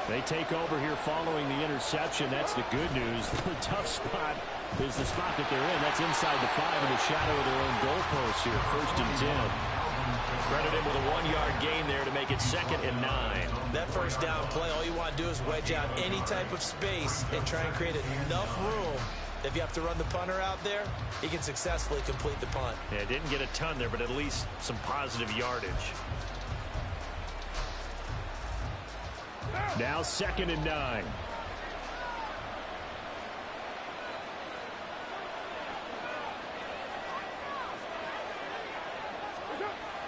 They take over here following the interception. That's the good news. The tough spot is the spot that they're in. That's inside the 5 in the shadow of their own goalpost here. 1st and 10. Credit him with a 1-yard gain there to make it 2nd and 9. That first down play, all you want to do is wedge out any type of space and try and create enough room. If you have to run the punter out there, he can successfully complete the punt. Yeah, didn't get a ton there, but at least some positive yardage. Now 2nd and 9.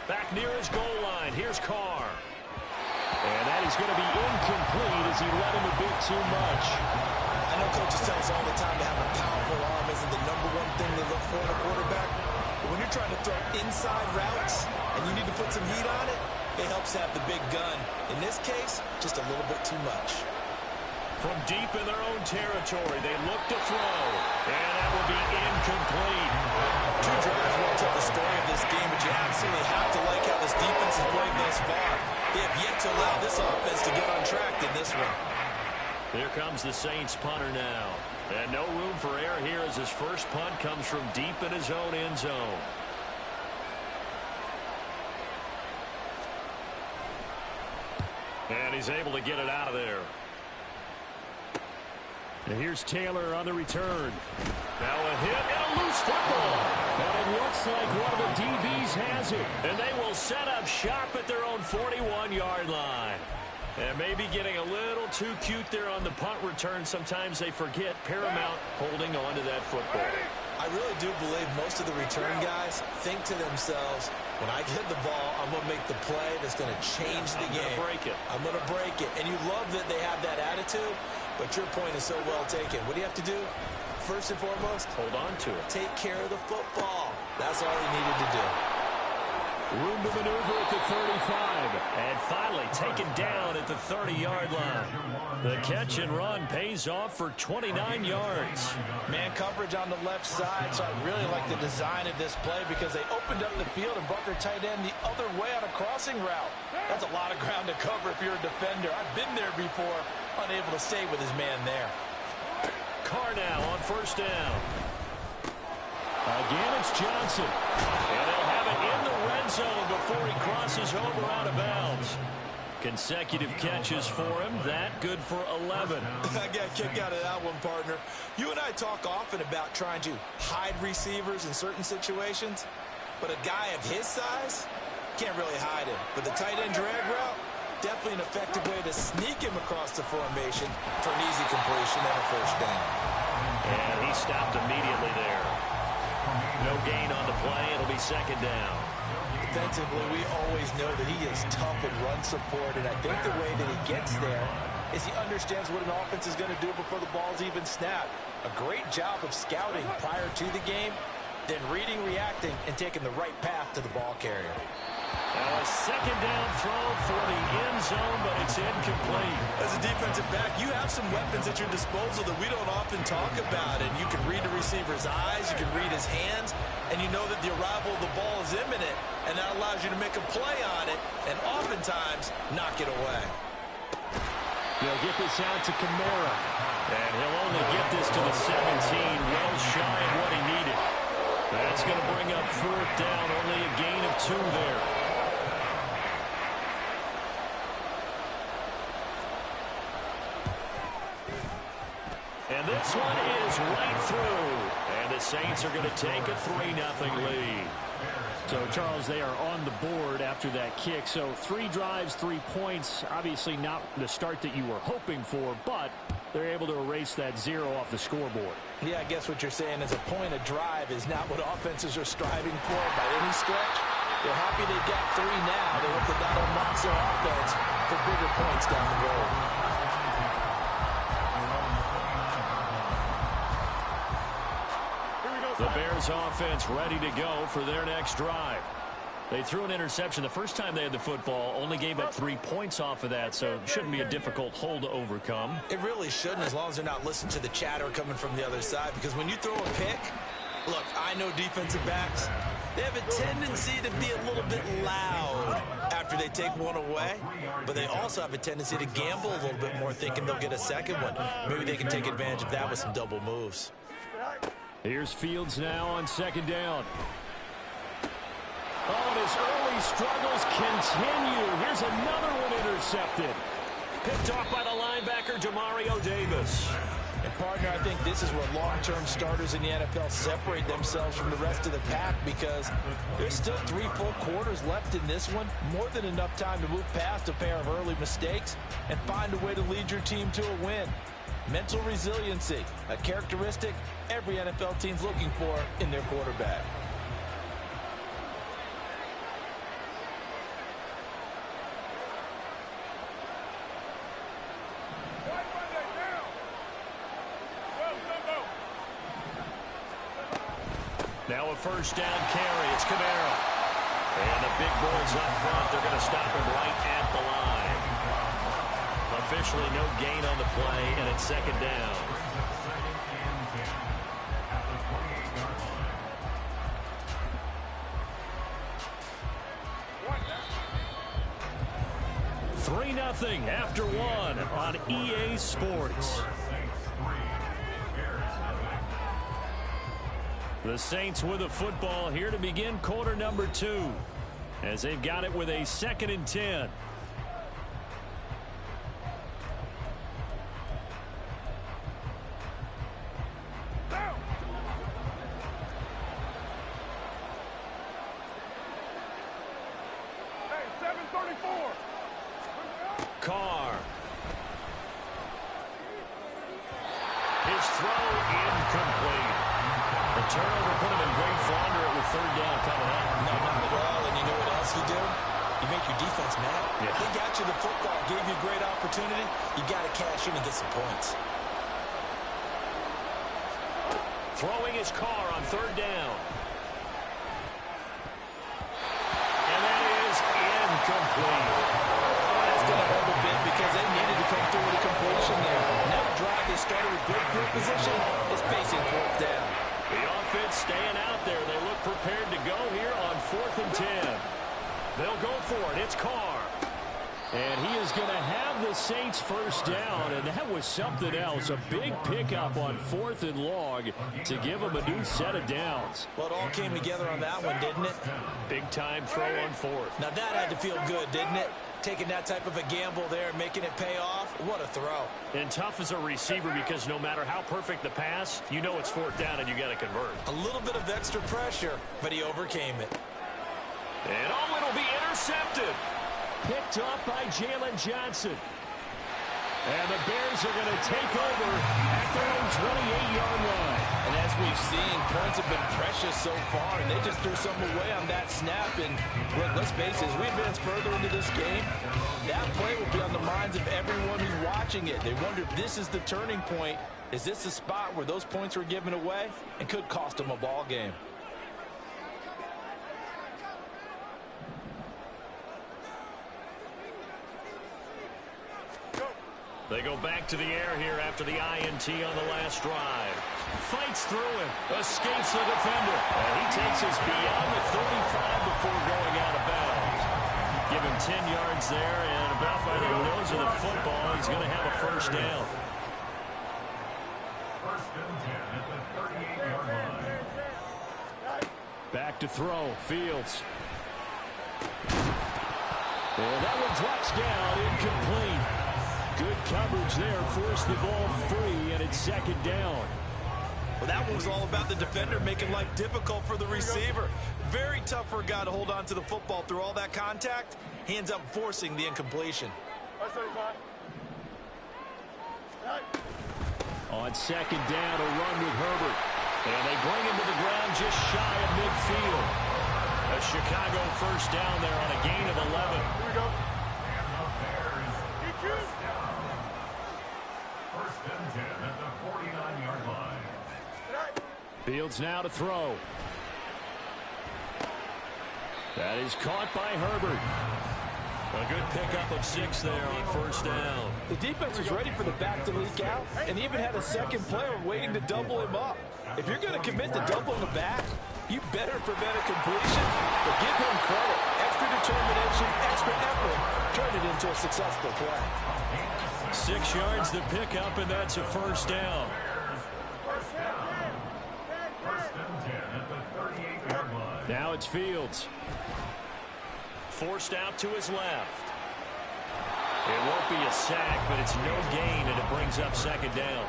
Back near his goal line. Here's Carr. And that is going to be incomplete as he let him a bit too much. I know coaches tell us all the time to have a powerful arm isn't the #1 thing they look for in a quarterback. But when you're trying to throw inside routes and you need to put some heat on it, it helps have the big gun. In this case, just a little bit too much. From deep in their own territory, they look to throw. And that will be incomplete. 2 drives won't tell the story of this game, but you absolutely have to like how this defense is playing thus far. They have yet to allow this offense to get on track in this one. Here comes the Saints punter now. And no room for error here as his first punt comes from deep in his own end zone. And he's able to get it out of there. And here's Taylor on the return. Now a hit and a loose football. And it looks like one of the DBs has it. And they will set up shop at their own 41-yard line. And maybe getting a little too cute there on the punt return. Sometimes they forget Paramount holding on to that football. I really do believe most of the return guys think to themselves, when I get the ball, I'm going to make the play that's going to change the game. I'm going to break it. And you love that they have that attitude, but your point is so well taken. What do you have to do? First and foremost, hold on to it. Take care of the football. That's all he needed to do. Room to maneuver at the 35. And finally taken down at the 30-yard line. The catch and run pays off for 29 yards. Man coverage on the left side, so I really like the design of this play because they opened up the field and brought their tight end the other way on a crossing route. That's a lot of ground to cover if you're a defender. I've been there before, unable to stay with his man there. Carr now on 1st down. Again, it's Johnson. And they'll have it in the red zone before he crosses over out of bounds. Consecutive catches for him. That good for 11. I got a kick out of that one, partner. You and I talk often about trying to hide receivers in certain situations, but a guy of his size can't really hide him. But the tight end drag route, definitely an effective way to sneak him across the formation for an easy completion and a 1st down. And he stopped immediately there. No gain on the play. It'll be 2nd down. Defensively, we always know that he is tough in run support, and I think the way that he gets there is he understands what an offense is going to do before the ball's even snapped. A great job of scouting prior to the game, then reading, reacting, and taking the right path to the ball carrier. Now a 2nd down throw for the end zone, but it's incomplete. As a defensive back, you have some weapons at your disposal that we don't often talk about. And you can read the receiver's eyes, you can read his hands, and you know that the arrival of the ball is imminent. And that allows you to make a play on it and oftentimes knock it away. They'll get this out to Kamara. And he'll only get this to the 17, well shy of what he needed. That's going to bring up 4th down, only a gain of 2 there. And this one is right through. And the Saints are going to take a 3-0 lead. So, Charles, they are on the board after that kick. So 3 drives, 3 points. Obviously not the start that you were hoping for, but they're able to erase that 0 off the scoreboard. Yeah, I guess what you're saying is a point of drive is not what offenses are striving for by any stretch. They're happy they got 3 now. They hope that that'll unlocks their offense for bigger points down the road. The Bears offense ready to go for their next drive. They threw an interception the first time they had the football, only gave up 3 points off of that, so it shouldn't be a difficult hole to overcome. It really shouldn't, as long as they're not listening to the chatter coming from the other side, because when you throw a pick, look, I know defensive backs, they have a tendency to be a little bit loud after after they take one away, but they also have a tendency to gamble a little bit more, thinking they'll get a second one. Maybe they can take advantage of that with some double moves. Here's Fields now on second down. Oh, and his early struggles continue. Here's another one intercepted. Picked off by the linebacker, Demario Davis. And, partner, I think this is where long-term starters in the NFL separate themselves from the rest of the pack, because there's still 3 full quarters left in this one. More than enough time to move past a pair of early mistakes and find a way to lead your team to a win. Mental resiliency, a characteristic every NFL team's looking for in their quarterback. Now a first down carry. It's Camaro. And the big boys up front. They're going to stop him right at the line. Officially no gain on the play, and it's second down. Three 3-0 after one on EA Sports. The Saints with the football here to begin quarter number 2, as they've got it with a 2nd and 10. Carr. His throw incomplete. The turnover put him in great flounder with 3rd down coming up. No, not at all. And you know what else you do? You make your defense mad. Yeah. They got you the football, gave you a great opportunity. You got to cash in and get some points. Throwing his Carr on 3rd down. And that is incomplete. That's going to hurt a bit because they needed to come through with a completion there. That drive they started with great field position is facing 4th down. The offense staying out there. They look prepared to go here on 4th and 10. They'll go for it. It's Carr. And he is going to have the Saints first down, and that was something else. A big pickup on 4th and long to give them a new set of downs. Well, it all came together on that one, didn't it? Big time throw on 4th. Now that had to feel good, didn't it? Taking that type of a gamble there, making it pay off. What a throw. And tough as a receiver, because no matter how perfect the pass, you know it's 4th down and you got to convert. A little bit of extra pressure, but he overcame it. And oh, it'll be intercepted. Picked off by Jalen Johnson. And the Bears are going to take over at their own 28-yard line. And as we've seen, points have been precious so far, and they just threw some away on that snap. And look, let's face it, as we advance further into this game, that play will be on the minds of everyone who's watching it. They wonder if this is the turning point. Is this the spot where those points were given away and could cost them a ball game? They go back to the air here after the INT on the last drive. Fights through him. Escapes the defender. And he takes us beyond the 35 before going out of bounds. Give him 10 yards there, and about by the nose of the football, he's going to have a first down. First and 10 at the 38-yard line. Back to throw. Fields. And that one drops down, incomplete. Good coverage there, forced the ball free, and it's 2nd down. Well, that one was all about the defender making life difficult for the receiver. Very tough for a guy to hold on to the football through all that contact. He ends up forcing the incompletion. On 2nd down, a run with Herbert. And they bring him to the ground just shy of midfield. A Chicago first down there on a gain of 11. Here we go. And the Bears first down. First and 10 at the 49-yard line. Fields now to throw. That is caught by Herbert. A good pickup of 6 there on first down. The defense was ready for the back to leak out and even had a second player waiting to double him up. If you're going to commit to doubling the back, you better prevent a completion, but give him credit. Extra determination, extra effort turned it into a successful play. 6 yards to pick up, and that's a first down. First and 10 at the 38-yard line. Now it's Fields. Forced out to his left. It won't be a sack, but it's no gain, and it brings up second down.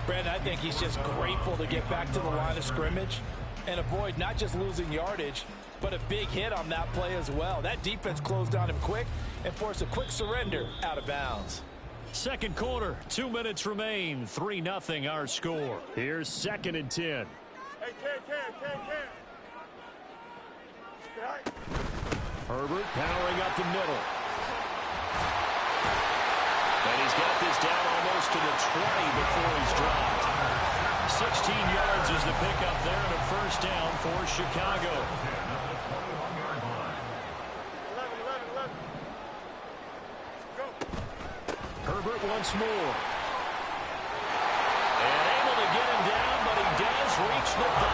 Brandon, I think he's just grateful to get back to the line of scrimmage and avoid not just losing yardage, but a big hit on that play as well. That defense closed on him quick and forced a quick surrender out of bounds. Second quarter, 2 minutes remain. 3-0 our score. Here's second and 10. Herbert powering up the middle. And he's got this down almost to the 20 before he's dropped. 16 yards is the pickup there, and a first down for Chicago. Herbert once more. And able to get him down, but he does reach the 5.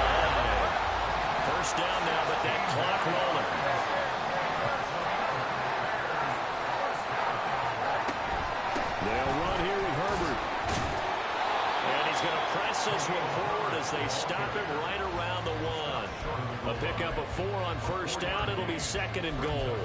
First down now, but that clock rolling. They'll run here with Herbert. And he's going to press this one forward as they stop it right around the 1. A pickup of 4 on first down. It'll be second and goal.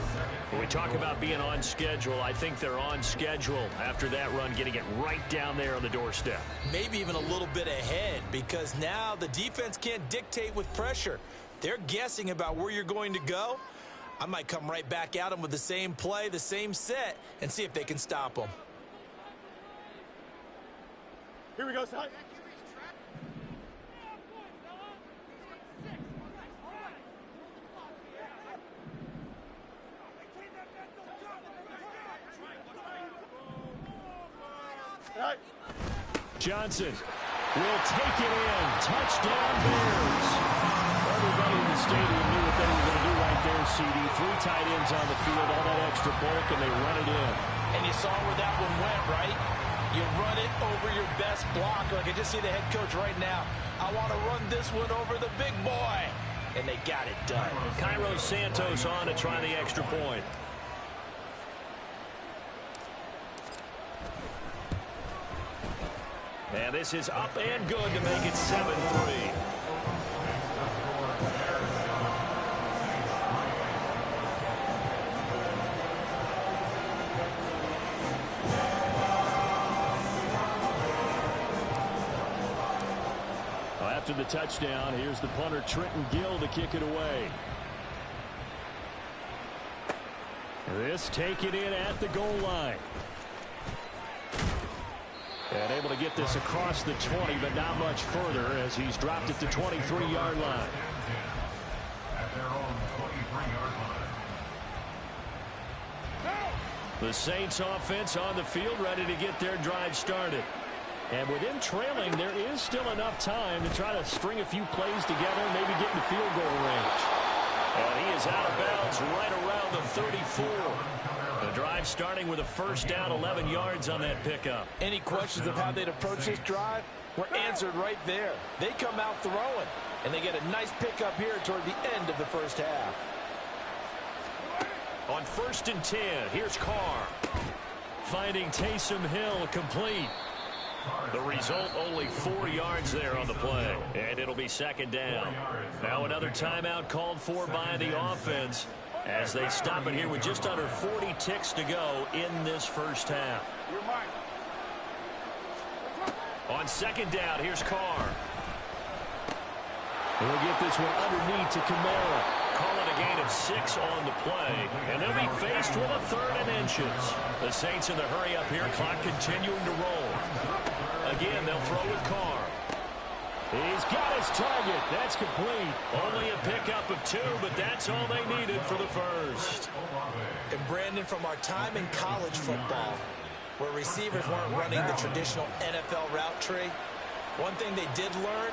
When we talk about being on schedule, I think they're on schedule after that run, getting it right down there on the doorstep. Maybe even a little bit ahead, because now the defense can't dictate with pressure. They're guessing about where you're going to go. I might come right back at them with the same play, the same set, and see if they can stop them. Here we go, son. Johnson will take it in. Touchdown Bears. Everybody in the stadium knew what they were going to do right there, CD. 3 tight ends on the field, all that extra bulk, and they run it in. And you saw where that one went, right? You run it over your best blocker. I can just see the head coach right now. I want to run this one over the big boy. And they got it done. Cairo Santos on to try the extra point. And this is up and good to make it 7-3. After the touchdown, here's the punter, Trenton Gill, to kick it away. This taken in at the goal line. And able to get this across the 20, but not much further as he's dropped at the 23-yard line. At their own 23-yard line. The Saints offense on the field, ready to get their drive started. And with him trailing, there is still enough time to try to string a few plays together and maybe get in the field goal range. And he is out of bounds right around the 34. The drive starting with a first down, 11 yards on that pickup. Any questions of how they'd approach this drive were answered right there. They come out throwing, and they get a nice pickup here toward the end of the first half. On first and 10, here's Carr. Finding Taysom Hill complete. The result, only 4 yards there on the play. And it'll be second down. Now another timeout called for by the offense as they stop it here with just under 40 ticks to go in this first half. On second down, here's Carr. We'll get this one underneath to Kamara. Call it a gain of 6 on the play, and they'll be faced with a 3rd and inches. The Saints in the hurry up here, clock continuing to roll. Again, they'll throw with Carr. He's got his target. That's complete. Only a pickup of 2, but that's all they needed for the first. And Brandon, from our time in college football, where receivers weren't running the traditional NFL route tree, one thing they did learn,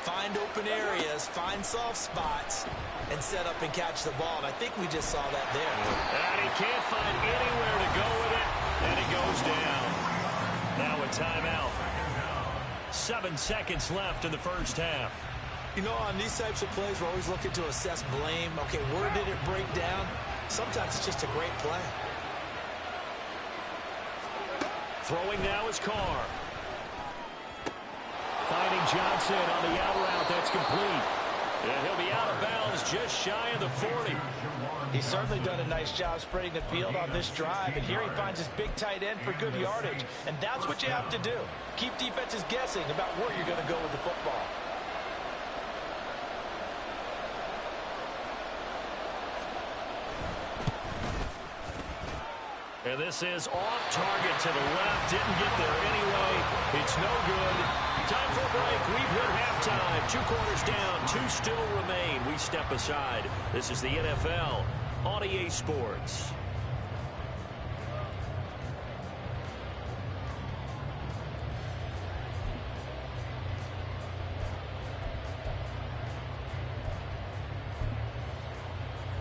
find open areas, find soft spots, and set up and catch the ball. And I think we just saw that there. And he can't find anywhere to go with it, and it goes down. Now a timeout. 7 seconds left in the first half. You know, on these types of plays, we're always looking to assess blame. Okay, where did it break down? Sometimes it's just a great play. Throwing now is Carr. Finding Johnson on the out route. That's complete. And he'll be out of bounds just shy of the 40. He's certainly done a nice job spreading the field on this drive. And here he finds his big tight end for good yardage. And that's what you have to do. Keep defenses guessing about where you're going to go with the football. And this is off target to the left. Didn't get there anyway. It's no good. Time for a break. We've hit halftime. 2 quarters down. 2 still remain. We step aside. This is the NFL on EA Sports.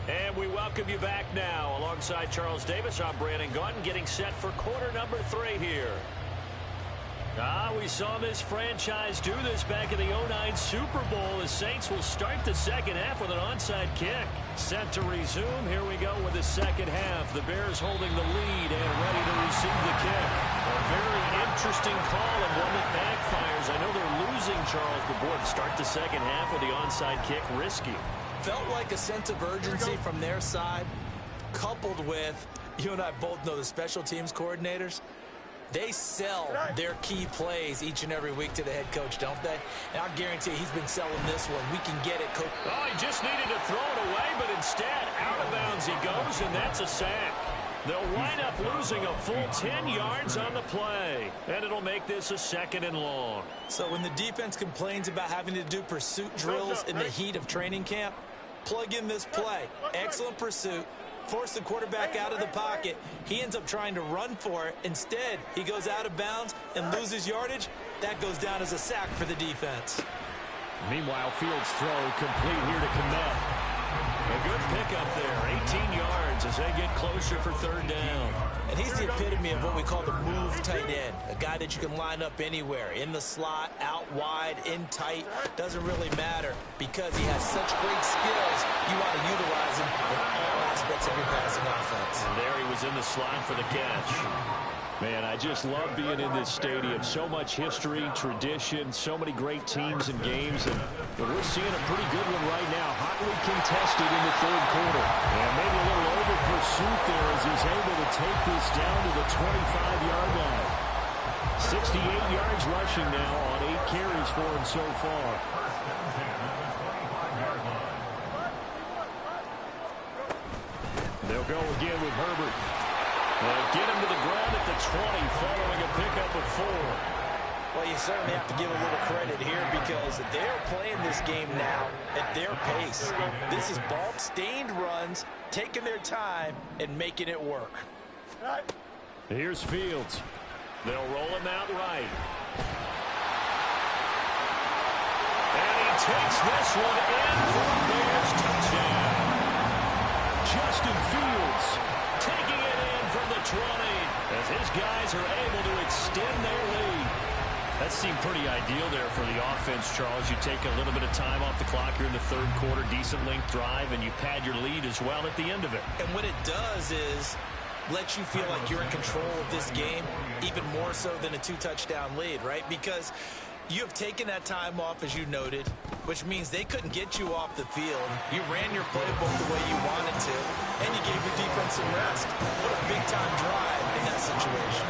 And we welcome you back now. Alongside Charles Davis, I'm Brandon Gaunton, getting set for quarter number 3 here. We saw this franchise do this back in the 2009 Super Bowl. The Saints will start the second half with an onside kick. Set to resume. Here we go with the second half. The Bears holding the lead and ready to receive the kick. A very interesting call and one that backfires. I know they're losing, Charles, but boy, to start the second half with the onside kick, risky. Felt like a sense of urgency from their side, coupled with, you and I both know the special teams coordinators. They sell their key plays each and every week to the head coach, don't they? And I'll guarantee he's been selling this one. We can get it, coach. Oh, he just needed to throw it away, but instead, out of bounds he goes, and that's a sack. They'll wind up losing a full 10 yards on the play, and it'll make this a 2nd and long. So when the defense complains about having to do pursuit drills in the heat of training camp, plug in this play. Excellent pursuit. Force the quarterback out of the pocket. He ends up trying to run for it. Instead, he goes out of bounds and loses yardage. That goes down as a sack for the defense. Meanwhile, Fields' throw complete here to Kmet. A good pickup there. 18 yards as they get closer for 3rd down. And he's the epitome of what we call the move tight end. A guy that you can line up anywhere. In the slot, out wide, in tight. Doesn't really matter because he has such great skills. You want to utilize him in all aspects of your passing offense. And there he was in the slot for the catch. Man, I just love being in this stadium. So much history, tradition, so many great teams and games. And we're seeing a pretty good one right now. Hotly contested in the 3rd quarter. And maybe a little over pursuit there as he's able to take this down to the 25-yard line. 68 yards rushing now on 8 carries for him so far. They'll go again with Herbert. They'll get him to the ground at the 20 following a pickup of 4. Well, you certainly have to give a little credit here because they're playing this game now at their pace. This is ball-stained runs, taking their time and making it work. Here's Fields. They'll roll him out right. And he takes this one in for a Bears touchdown. Justin Fields taking it in from the 20 as his guys are able to extend their lead. That seemed pretty ideal there for the offense, Charles. You take a little bit of time off the clock here in the 3rd quarter, decent length drive, and you pad your lead as well at the end of it. And what it does is let you feel like you're in control of this game, even more so than a 2-touchdown lead, right? Because you have taken that time off, as you noted, which means they couldn't get you off the field. You ran your playbook the way you wanted to, and you gave your defense some rest. What a big-time drive in that situation.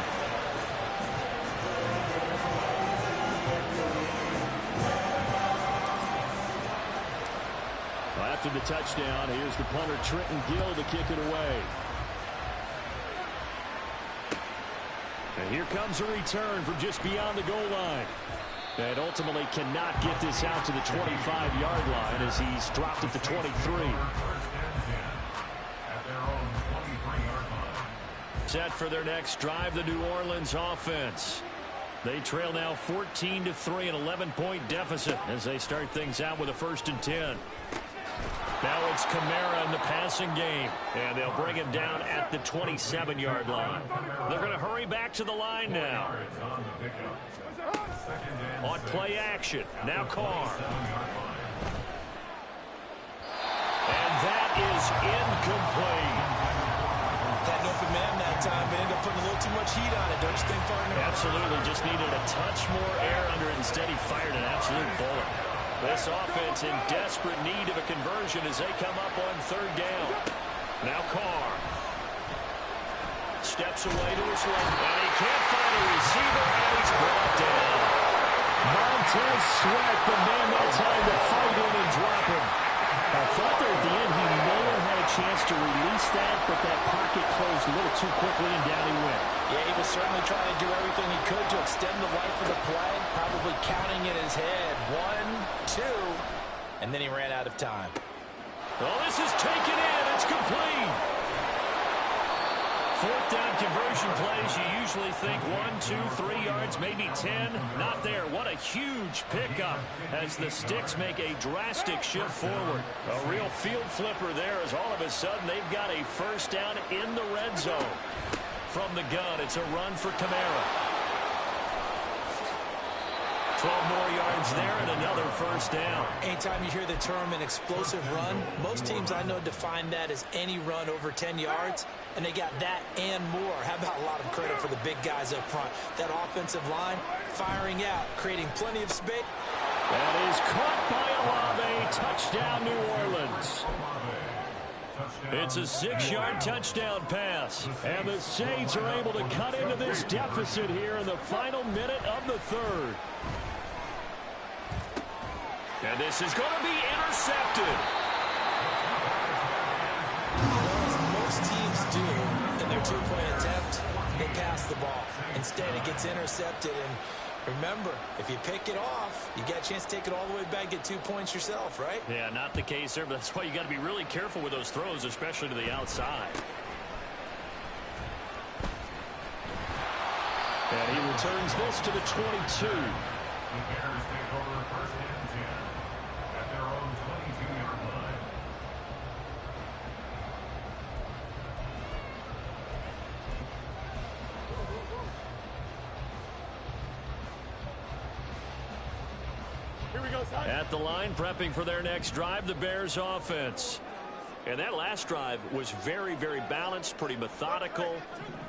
After the touchdown, here's the punter, Trenton Gill, to kick it away. And here comes a return from just beyond the goal line. And ultimately cannot get this out to the 25-yard line as he's dropped at the 23. Set for their next drive, the New Orleans offense. They trail now 14-3, an 11-point deficit as they start things out with a 1st and 10. Now it's Kamara in the passing game, and they'll bring him down at the 27-yard line. They're going to hurry back to the line now. On play action, now Carr. And that is incomplete. Had an open man that time, but ended up putting a little too much heat on it, don't you think, partner? Absolutely. Just needed a touch more air under it. Instead, he fired an absolute bullet. This offense in desperate need of a conversion as they come up on third down. Now Carr steps away to his left, and he can't find a receiver, and he's brought down. Montez Sweat, the man that time to fight in and drop him. I thought there at the end he may have had a chance to release that, but that pocket closed a little too quickly, and down he went. Yeah, he was certainly trying to do everything he could to extend the life of the play, probably counting in his head. 1, 2, and then he ran out of time. Well, this is taken in. It's complete. Fourth down conversion plays, you usually think 1, 2, 3 yards, maybe 10. Not there. What a huge pickup as the Sticks make a drastic shift forward. A real field flipper there as all of a sudden they've got a first down in the red zone. From the gun, it's a run for Kamara. 12 more yards there and another first down. Anytime you hear the term an explosive run, most teams I know define that as any run over 10 yards, and they got that and more. How about a lot of credit for the big guys up front? That offensive line firing out, creating plenty of space. That is caught by Olave. Touchdown, New Orleans. It's a 6-yard touchdown pass. And the Saints are able to cut into this deficit here in the final minute of the third. And this is going to be intercepted. As most teams do in their two-point attempt, they pass the ball. Instead, it gets intercepted. And remember, if you pick it off, you got a chance to take it all the way back, get 2 points yourself, right? Yeah, not the case there, but that's why you got to be really careful with those throws, especially to the outside. And he returns this to the 22. The Bears take over first and 10 at their own 22-yard line. Here we go, son. At the line, prepping for their next drive, the Bears offense. And that last drive was very, very balanced, pretty methodical.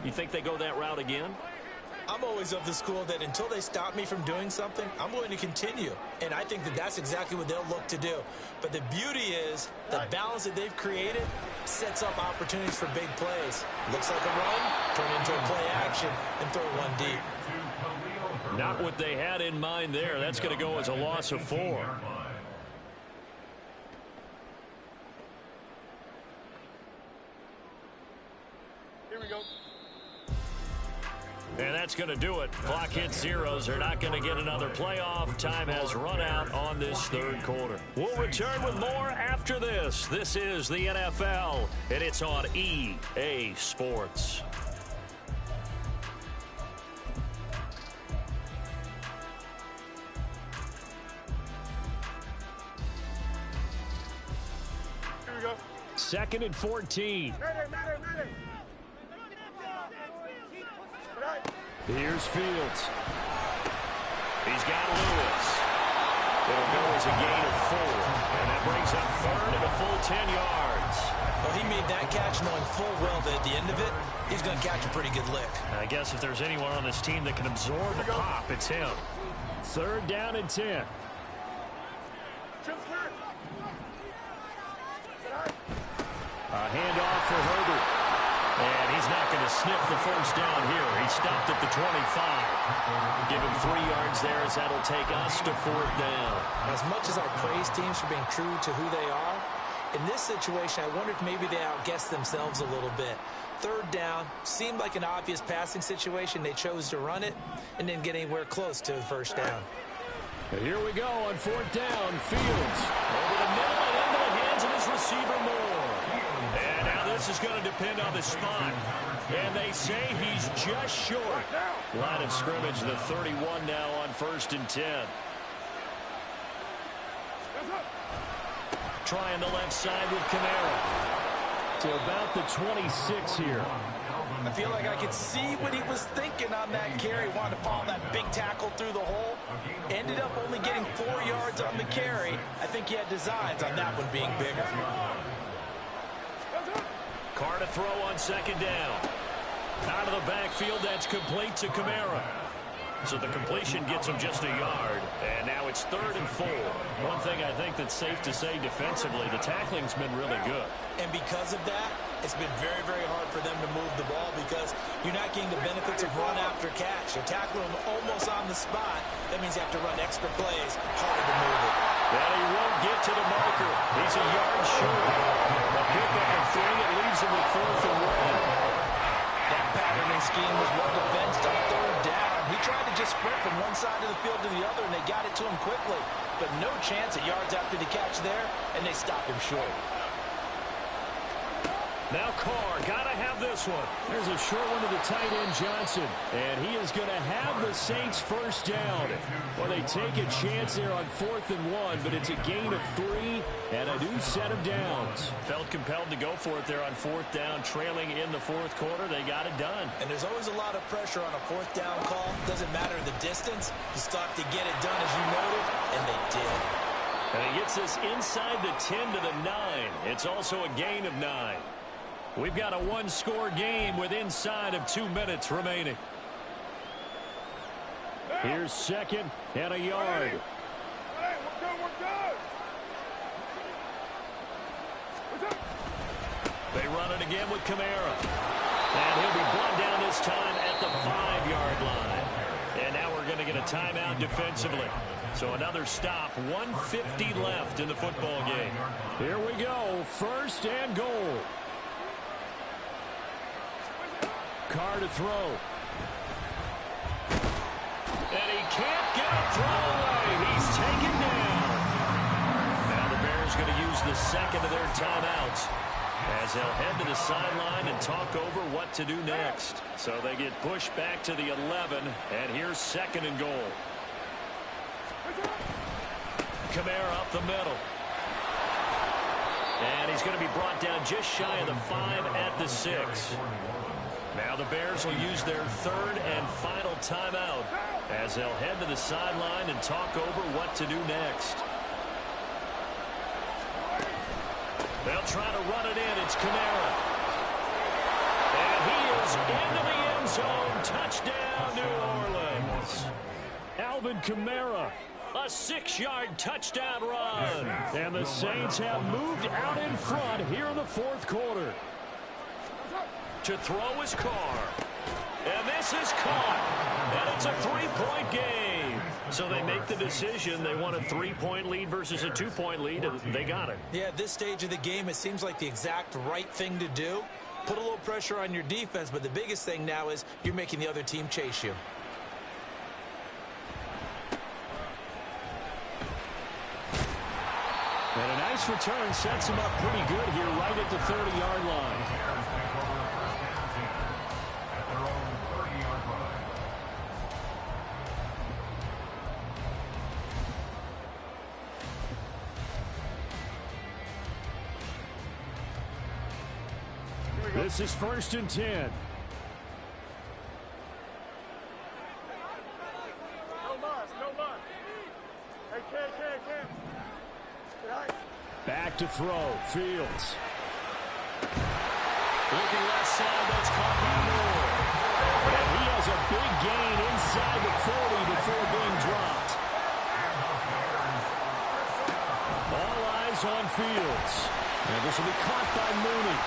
You think they go that route again? I'm always of the school that until they stop me from doing something, I'm going to continue. And I think that that's exactly what they'll look to do. But the beauty is the balance that they've created sets up opportunities for big plays. Looks like a run, turn into a play action, and throw one deep. Not what they had in mind there. That's going to go as a loss of 4. Here we go. And that's going to do it. Clock hits zeros. They're not going to get another playoff. Time has run out on this third quarter. We'll return with more after this. This is the NFL, and it's on EA Sports. Here we go. 2nd and 14. Madden. Here's Fields. He's got Lewis. It'll go as a gain of 4. And that brings up third and a full 10 yards. Well, he made that catch knowing full well that at the end of it, he's going to catch a pretty good lick. I guess if there's anyone on this team that can absorb a pop, it's him. 3rd down and 10. A handoff for Herbert. And he's not going to sniff the first down here. He stopped at the 25. Give him 3 yards there as that'll take us to 4th down. As much as I praise teams for being true to who they are, in this situation, I wonder if maybe they outguessed themselves a little bit. 3rd down, seemed like an obvious passing situation. They chose to run it and didn't get anywhere close to the first down. And here we go on 4th down. Fields. Over the middle and into the hands of his receiver Moore. And now this is going to depend on the spot. And they say he's just short. Line of scrimmage, the 31 now on 1st and 10. Trying the left side with Kamara. To about the 26 here. I feel like I could see what he was thinking on that carry. Wanted to follow that big tackle through the hole. Ended up only getting 4 yards on the carry. I think he had designs on that one being bigger. Carr to throw on second down. Out of the backfield, that's complete to Kamara. So the completion gets him just a yard, and now it's 3rd and 4. One thing I think that's safe to say defensively, the tackling's been really good. And because of that, it's been very, very hard for them to move the ball because you're not getting the benefits of run after catch. You're tackling them almost on the spot. That means you have to run extra plays, harder to move it. And he won't get to the marker. He's a yard short. A pickup of 3, it leaves him with 4th and 1. That patterning scheme was well defensed on 3rd down. He tried to just sprint from one side of the field to the other, and they got it to him quickly. But no chance at yards after the catch there, and they stopped him short. Now Carr, gotta have this one. There's a short one to the tight end, Johnson. And he is going to have the Saints first down. Well, they take a chance there on 4th and 1, but it's a gain of 3 and a new set of downs. Felt compelled to go for it there on 4th down, trailing in the 4th quarter. They got it done. And there's always a lot of pressure on a 4th down call. Doesn't matter the distance. You still have to get it done as you noted, and they did. And he gets this inside the 10 to the 9. It's also a gain of 9. We've got a one-score game with inside of 2 minutes remaining. Here's 2nd and a yard. Hey, we're good. They run it again with Kamara. And he'll be brought down this time at the 5-yard line. And now we're going to get a timeout defensively. So another stop, 1:50 left in the football game. Here we go, 1st and goal. Carr to throw. And he can't get a throw away. He's taken down. Now the Bears going to use the 2nd of their timeouts as they'll head to the sideline and talk over what to do next. So they get pushed back to the 11, and here's 2nd and goal. Kamara up the middle. And he's going to be brought down just shy of the 5 at the 6. Now the Bears will use their 3rd and final timeout as they'll head to the sideline and talk over what to do next. They'll try to run it in. It's Kamara. And he is into the end zone. Touchdown, New Orleans. Alvin Kamara. A 6-yard touchdown run. And the Saints have moved out in front here in the 4th quarter. To throw is Carr. And this is caught. And it's a 3-point game. So they make the decision. They want a 3-point lead versus a 2-point lead, and they got it. Yeah, at this stage of the game, it seems like the exact right thing to do. Put a little pressure on your defense, but the biggest thing now is you're making the other team chase you. And a nice return sets him up pretty good here right at the 30-yard line. This is 1st and 10. No muss. Hey, Cam. Back to throw. Fields. Looking left side, that's caught by Moore. And he has a big gain inside the 40 before being dropped. All eyes on Fields. And this will be caught by Mooney.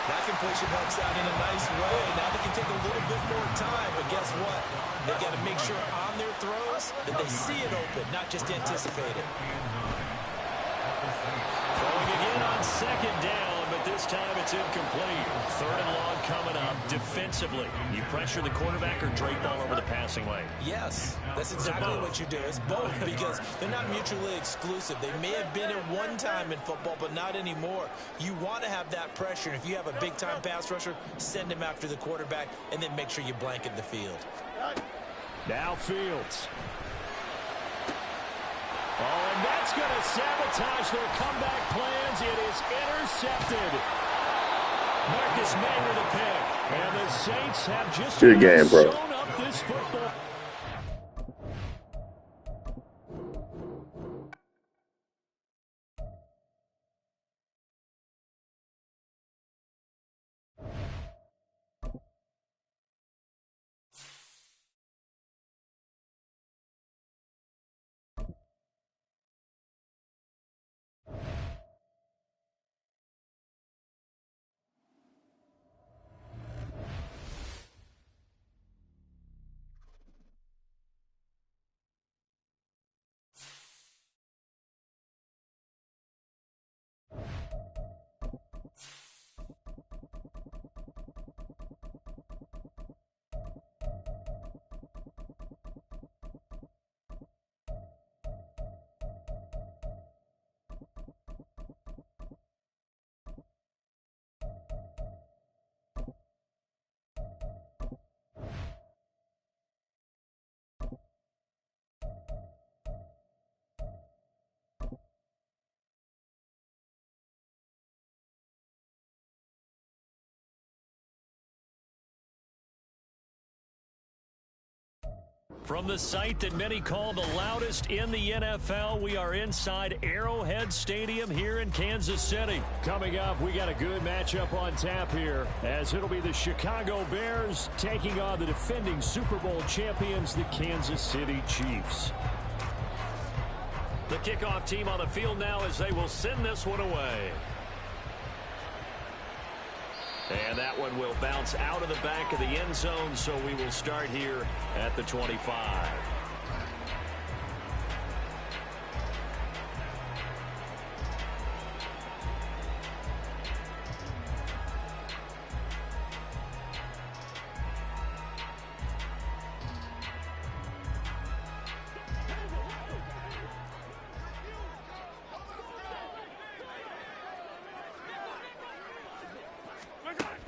That completion helps out in a nice way. Now they can take a little bit more time, but guess what? They got to make sure on their throws that they see it open, not just anticipate it. Throwing again on 2nd down, but this time it's incomplete. 3rd and long coming up. Defensively, you pressure the quarterback or drape all over the passing lane? Yes, that's exactly what you do. It's both because they're not mutually exclusive. They may have been at one time in football, but not anymore. You want to have that pressure. And if you have a big-time pass rusher, send him after the quarterback and then make sure you blanket the field. Now Fields. Oh, and that's going to sabotage their comeback plans. It is intercepted. Marcus May with a pick. And the Saints have just good game, bro. shown up this football. From the site that many call the loudest in the NFL, we are inside Arrowhead Stadium here in Kansas City. Coming up, we got a good matchup on tap here, as it'll be the Chicago Bears taking on the defending Super Bowl champions, the Kansas City Chiefs. The kickoff team on the field now as they will send this one away. And that one will bounce out of the back of the end zone, so we will start here at the 25.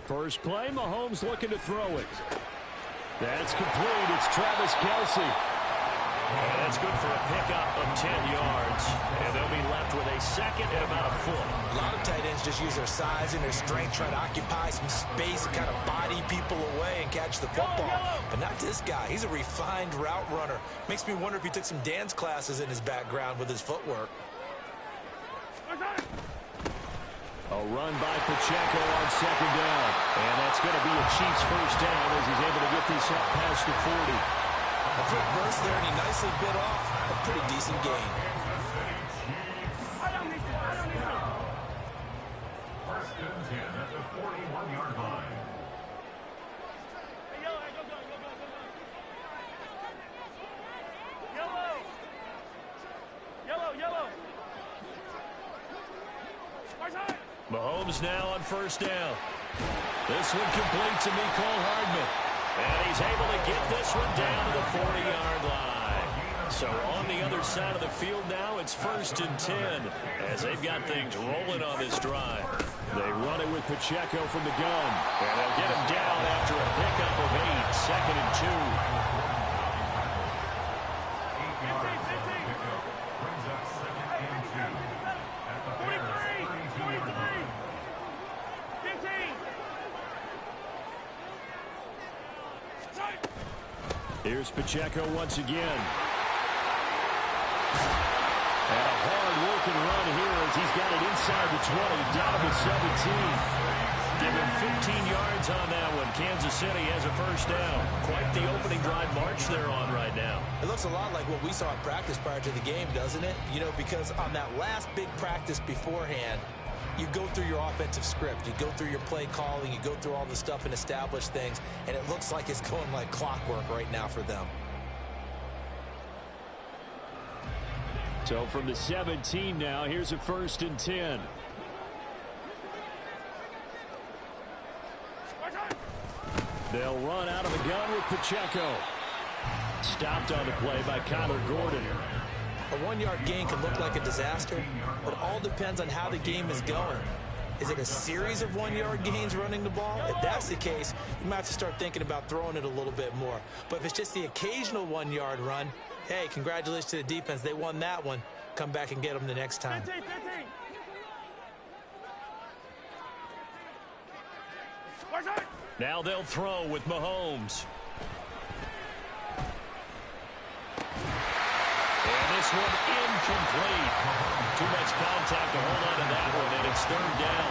First play, Mahomes looking to throw it. That's complete. It's Travis Kelce. And that's good for a pickup of 10 yards. And they'll be left with a second and about a foot. A lot of tight ends just use their size and their strength, try to occupy some space and kind of body people away and catch the football. But not this guy. He's a refined route runner. Makes me wonder if he took some dance classes in his background with his footwork. A run by Pacheco on second down. And that's going to be a Chiefs first down as he's able to get this up past the 40. A quick burst there, and he nicely bit off a pretty decent gain. First and 10 at the 41-yard line. Yellow. Mahomes now on first down. This one complete to Mecole Hardman. And he's able to get this one down to the 40-yard line. So on the other side of the field now, it's first and 10 as they've got things rolling on this drive. They run it with Pacheco from the gun. And they'll get him down after a pickup of 8, second and 2. Here's Pacheco once again. And a hard-working run here as he's got it inside the 20, down to the 17. Give him 15 yards on that one. Kansas City has a first down. Quite the opening drive march they're on right now. It looks a lot like what we saw in practice prior to the game, doesn't it? You know, because on that last big practice beforehand, you go through your offensive script, you go through your play calling, you go through all the stuff and establish things, and it looks like it's going like clockwork right now for them. So from the 17 now, here's a first and 10. They'll run out of the gun with Pacheco. Stopped on the play by Kyler Gordon. A 1-yard gain can look like a disaster, but it all depends on how the game is going. Is it a series of 1-yard gains running the ball? If that's the case, you might have to start thinking about throwing it a little bit more. But if it's just the occasional 1-yard run, hey, congratulations to the defense. They won that one. Come back and get them the next time. 15. Now they'll throw with Mahomes. And this one incomplete. Too much contact to hold on to that one, and it's third down.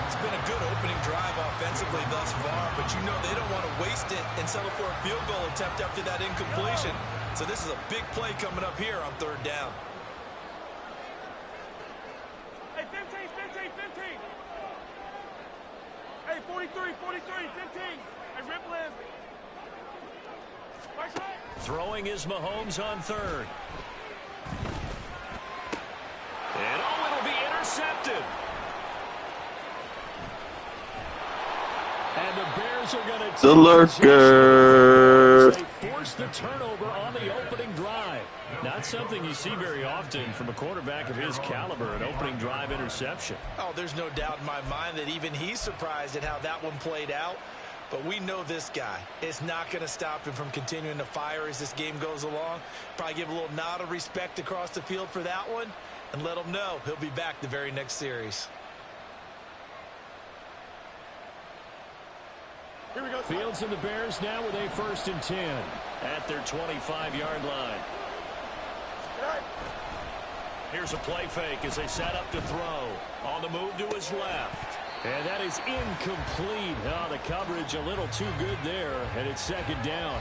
It's been a good opening drive offensively thus far, but you know they don't want to waste it and settle for a field goal attempt after that incompletion. So this is a big play coming up here on third down. Hey, 15. Hey, 43, 15. Hey, Rip Leslie. Throwing is Mahomes on third. And it'll be intercepted. And the Bears are going to take the lurker. They force the turnover on the opening drive. Not something you see very often from a quarterback of his caliber, an opening drive interception. Oh, there's no doubt in my mind that even he's surprised at how that one played out. But we know this guy. It's not going to stop him from continuing to fire as this game goes along. Probably give a little nod of respect across the field for that one and let him know he'll be back the very next series. Here we go. Fields and the Bears now with a 1st and 10. At their 25-yard line. Here's a play fake as they set up to throw. On the move to his left. And that is incomplete. Oh, the coverage a little too good there, and it's 2nd down.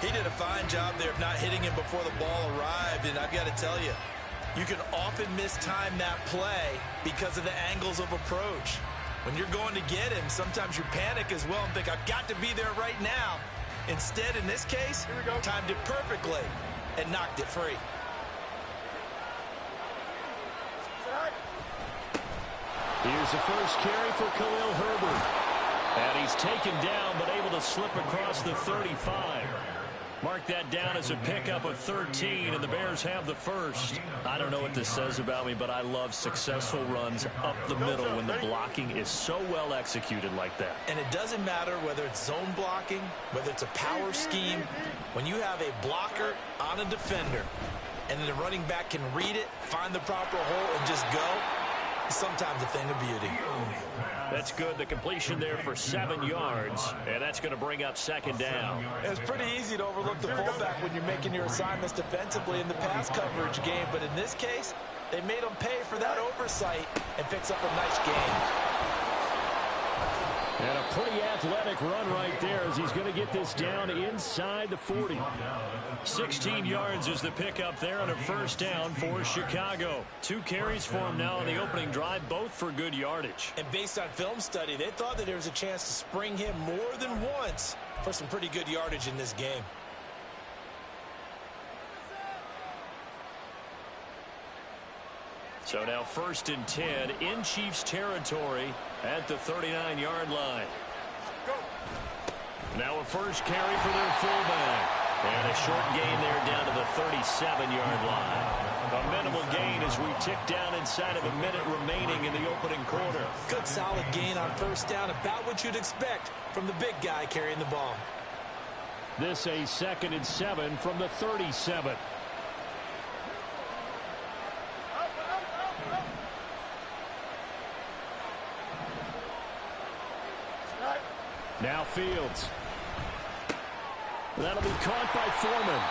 He did a fine job there of not hitting him before the ball arrived, and I've got to tell you, you can often mistime that play because of the angles of approach. When you're going to get him, sometimes you panic as well and think, I've got to be there right now. Instead, in this case, timed it perfectly and knocked it free. Here's the first carry for Khalil Herbert. And he's taken down, but able to slip across the 35. Mark that down as a pickup of 13, and the Bears have the first. I don't know what this says about me, but I love successful runs up the middle when the blocking is so well executed like that. And it doesn't matter whether it's zone blocking, whether it's a power scheme. When you have a blocker on a defender, and then the running back can read it, find the proper hole, and just go, it's sometimes a thing of beauty. That's good. The completion there for 7 yards, and that's going to bring up 2nd down. It's pretty easy to overlook the fullback when you're making your assignments defensively in the pass coverage game, but in this case, they made him pay for that oversight and picks up a nice gain. And a pretty athletic run right there as he's going to get this down inside the 40. 16 yards is the pickup there on a 1st down for Chicago. 2 carries for him now on the opening drive, both for good yardage. And based on film study, they thought that there was a chance to spring him more than once for some pretty good yardage in this game. So now 1st and 10 in Chiefs territory at the 39-yard line. Now a first carry for their fullback. And a short gain there down to the 37-yard line. A minimal gain as we tick down inside of a minute remaining in the opening quarter. Good solid gain on 1st down, about what you'd expect from the big guy carrying the ball. This a 2nd and 7 from the 37. Now Fields. That'll be caught by Foreman.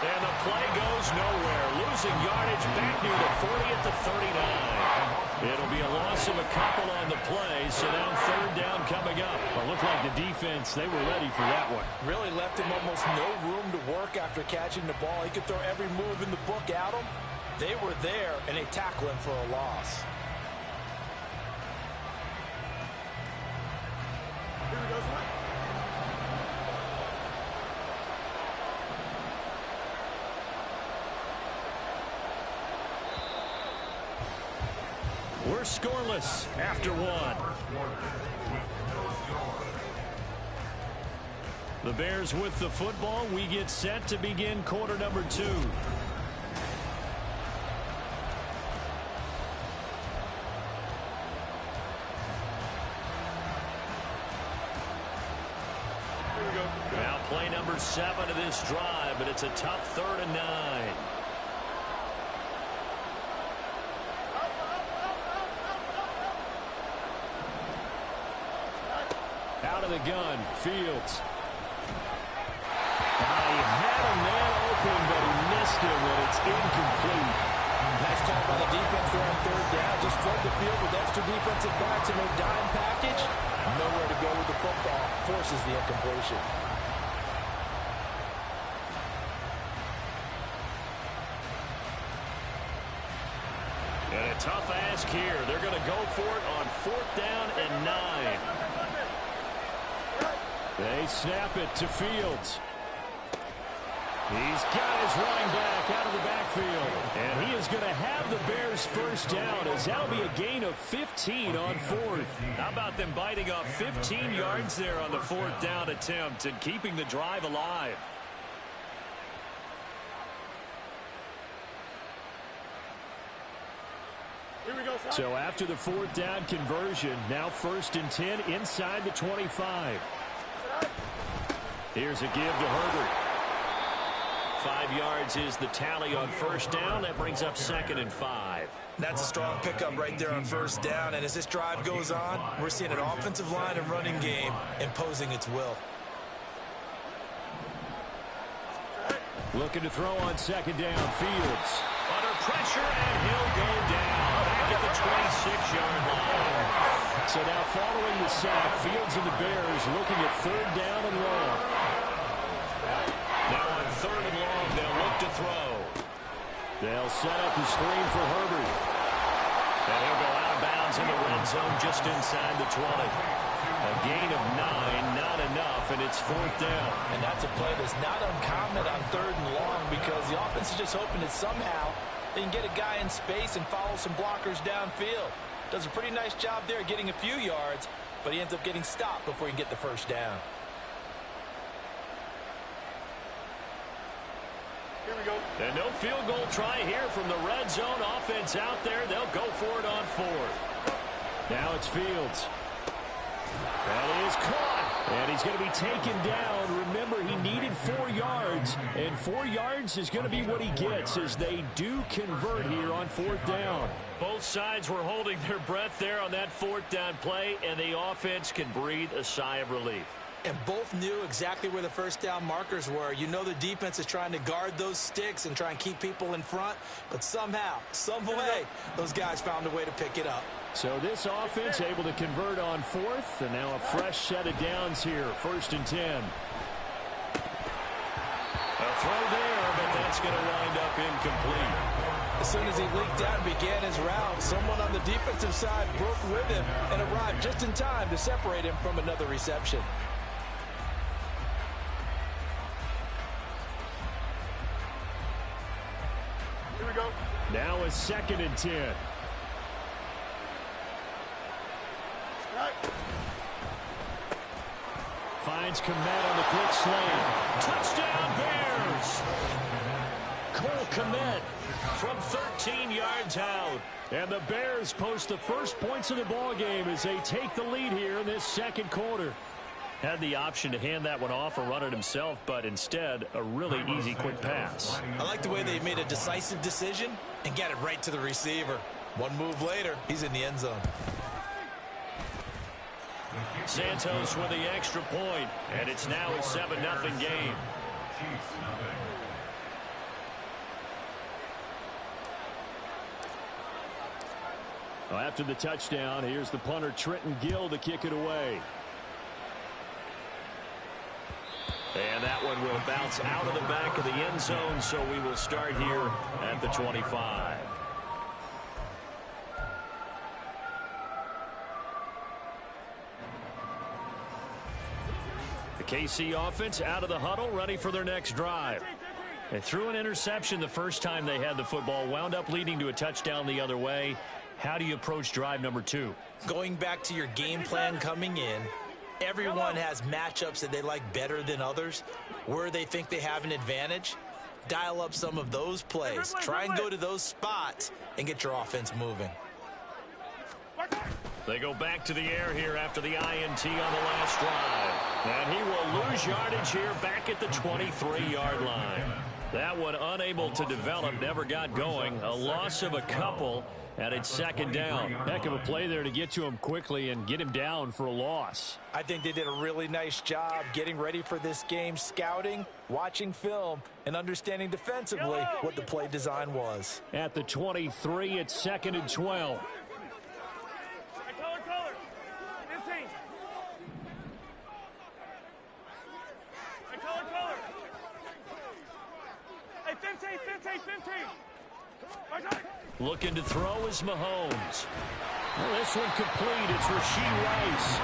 And the play goes nowhere. Losing yardage back near the 40 at the 39. It'll be a loss of a couple on the play, so now 3rd down coming up. It looked like the defense, they were ready for that one. Really left him almost no room to work after catching the ball. He could throw every move in the book at him. They were there, and they tackle him for a loss. Here we go, son. We're scoreless after 1. The Bears with the football. We get set to begin quarter number 2. Now play number 7 of this drive, but it's a tough 3rd and 9. Out of the gun, Fields. He had a man open, but he missed him, and it's incomplete. Nice call by the defense there on 3rd down. Just flood the field with extra defensive backs in their dime package. Nowhere to go with the football. Forces the incompletion. And a tough ask here. They're going to go for it on 4th down and 9. They snap it to Fields. He's got his running back out of the backfield. And he is going to have the Bears 1st down as that'll be a gain of 15 on 4th. How about them biting off 15 yards there on the 4th down attempt and keeping the drive alive? Here we go, son. So after the 4th down conversion, now 1st and 10 inside the 25. Here's a give to Herbert. 5 yards is the tally on 1st down. That brings up 2nd and 5. That's a strong pickup right there on first down. And as this drive goes on, we're seeing an offensive line and running game imposing its will. Looking to throw on second down. Fields. Under pressure, and he'll go down back at the 26-yard line. So now following the sack, Fields and the Bears looking at third down and long. Now on third and long, they'll look to throw. They'll set up the screen for Herbert. And he'll go out of bounds in the red zone just inside the 20. A gain of 9, not enough, and it's fourth down. And that's a play that's not uncommon on third and long because the offense is just hoping that somehow they can get a guy in space and follow some blockers downfield. Does a pretty nice job there getting a few yards, but he ends up getting stopped before he can get the first down. Here we go. And no field goal try here from the red zone. Offense out there. They'll go for it on fourth. Now it's Fields. That is caught. And he's going to be taken down. Remember, he needed 4 yards. And 4 yards is going to be what he gets as they do convert here on fourth down. Both sides were holding their breath there on that fourth down play, and the offense can breathe a sigh of relief. And both knew exactly where the first down markers were. You know the defense is trying to guard those sticks and try and keep people in front. But somehow, some way, those guys found a way to pick it up. So this offense able to convert on fourth. And now a fresh set of downs here. First and 10. A throw there, but that's going to wind up incomplete. As soon as he leaked out and began his route, someone on the defensive side broke with him and arrived just in time to separate him from another reception. Here we go. Now a second and 10. Right. Finds Komet on the quick slant. Touchdown, Bears! Cole Komet from 13 yards out. And the Bears post the first points of the ball game as they take the lead here in this second quarter. Had the option to hand that one off or run it himself, but instead a really easy quick pass. I like the way they made a decisive decision and got it right to the receiver. One move later, he's in the end zone. Santos with the extra point, and it's now a 7-0 game. Well, after the touchdown, here's the punter Trenton Gill to kick it away. And that one will bounce out of the back of the end zone, so we will start here at the 25. The KC offense out of the huddle, ready for their next drive. They threw an interception the first time they had the football, wound up leading to a touchdown the other way. How do you approach drive number 2? Going back to your game plan coming in, everyone has matchups that they like better than others. Where they think they have an advantage, dial up some of those plays. Try and go to those spots and get your offense moving. They go back to the air here after the INT on the last drive. And he will lose yardage here back at the 23-yard line. That one unable to develop, never got going. A loss of a couple, and it's second down. Heck of a play there to get to him quickly and get him down for a loss. I think they did a really nice job getting ready for this game, scouting, watching film, and understanding defensively what the play design was. At the 23, it's second and 12. Color. 15. Color. Hey, 15. Looking to throw is Mahomes. Well, this one complete. It's Rashee Rice.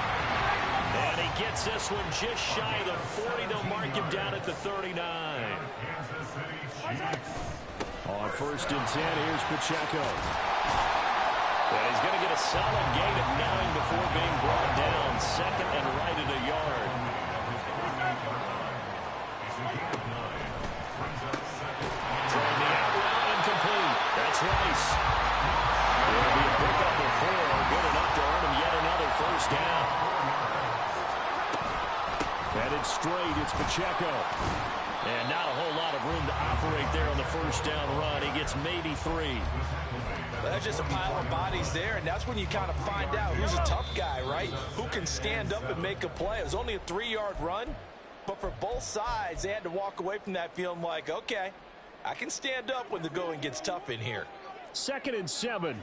And he gets this one just shy of the 40. They'll mark him down at the 39. On first and 10, here's Pacheco. And he's going to get a solid gain of 9 before being brought down. Second and right at a yard. Throwing the out route incomplete. That's Rice. It'll be a pickup of 4. Good enough to earn him yet another first down. Headed straight, it's Pacheco. And not a whole lot of room to operate there on the first down run. He gets maybe 3. Well, that's just a pile of bodies there, and that's when you kind of find out who's a tough guy, right? Who can stand up and make a play. It was only a 3-yard run, but for both sides, they had to walk away from that feeling like, okay, I can stand up when the going gets tough in here. 2nd and 7.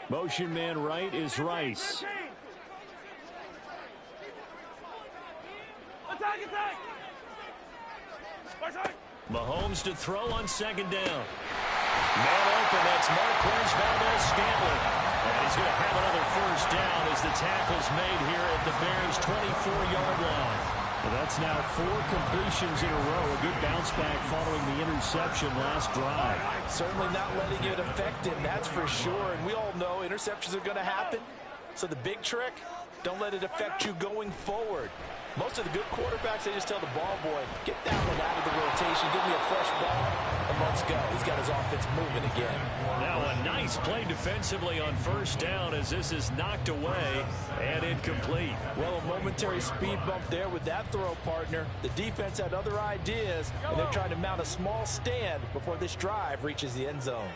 Motion man right is Rice. Mahomes to throw on 2nd down. Man open, that's Marquez Valdez-Scantling. And he's going to have another first down as the tackle's made here at the Bears' 24-yard line. Well, that's now 4 completions in a row. A good bounce back following the interception last drive. Certainly not letting it affect him, that's for sure. And we all know interceptions are going to happen. So the big trick, don't let it affect you going forward. Most of the good quarterbacks, they just tell the ball boy, get that one out of the rotation, give me a fresh ball, and let's go. He's got his offense moving again. Now a nice play defensively on first down as this is knocked away and incomplete. Well, a momentary speed bump there with that throw, partner. The defense had other ideas, and they're trying to mount a small stand before this drive reaches the end zone.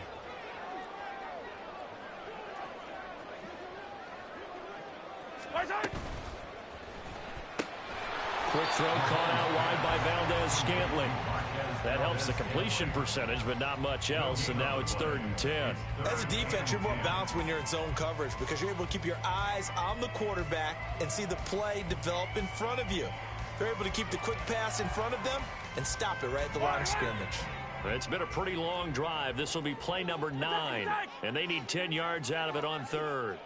Quick throw caught out wide by Valdez-Scantling. That helps the completion percentage, but not much else, and now it's 3rd and 10. As a defense, you're more balanced when you're in zone coverage because you're able to keep your eyes on the quarterback and see the play develop in front of you. They're able to keep the quick pass in front of them and stop it right at the line of scrimmage. It's been a pretty long drive. This will be play number 9, and they need 10 yards out of it on 3rd.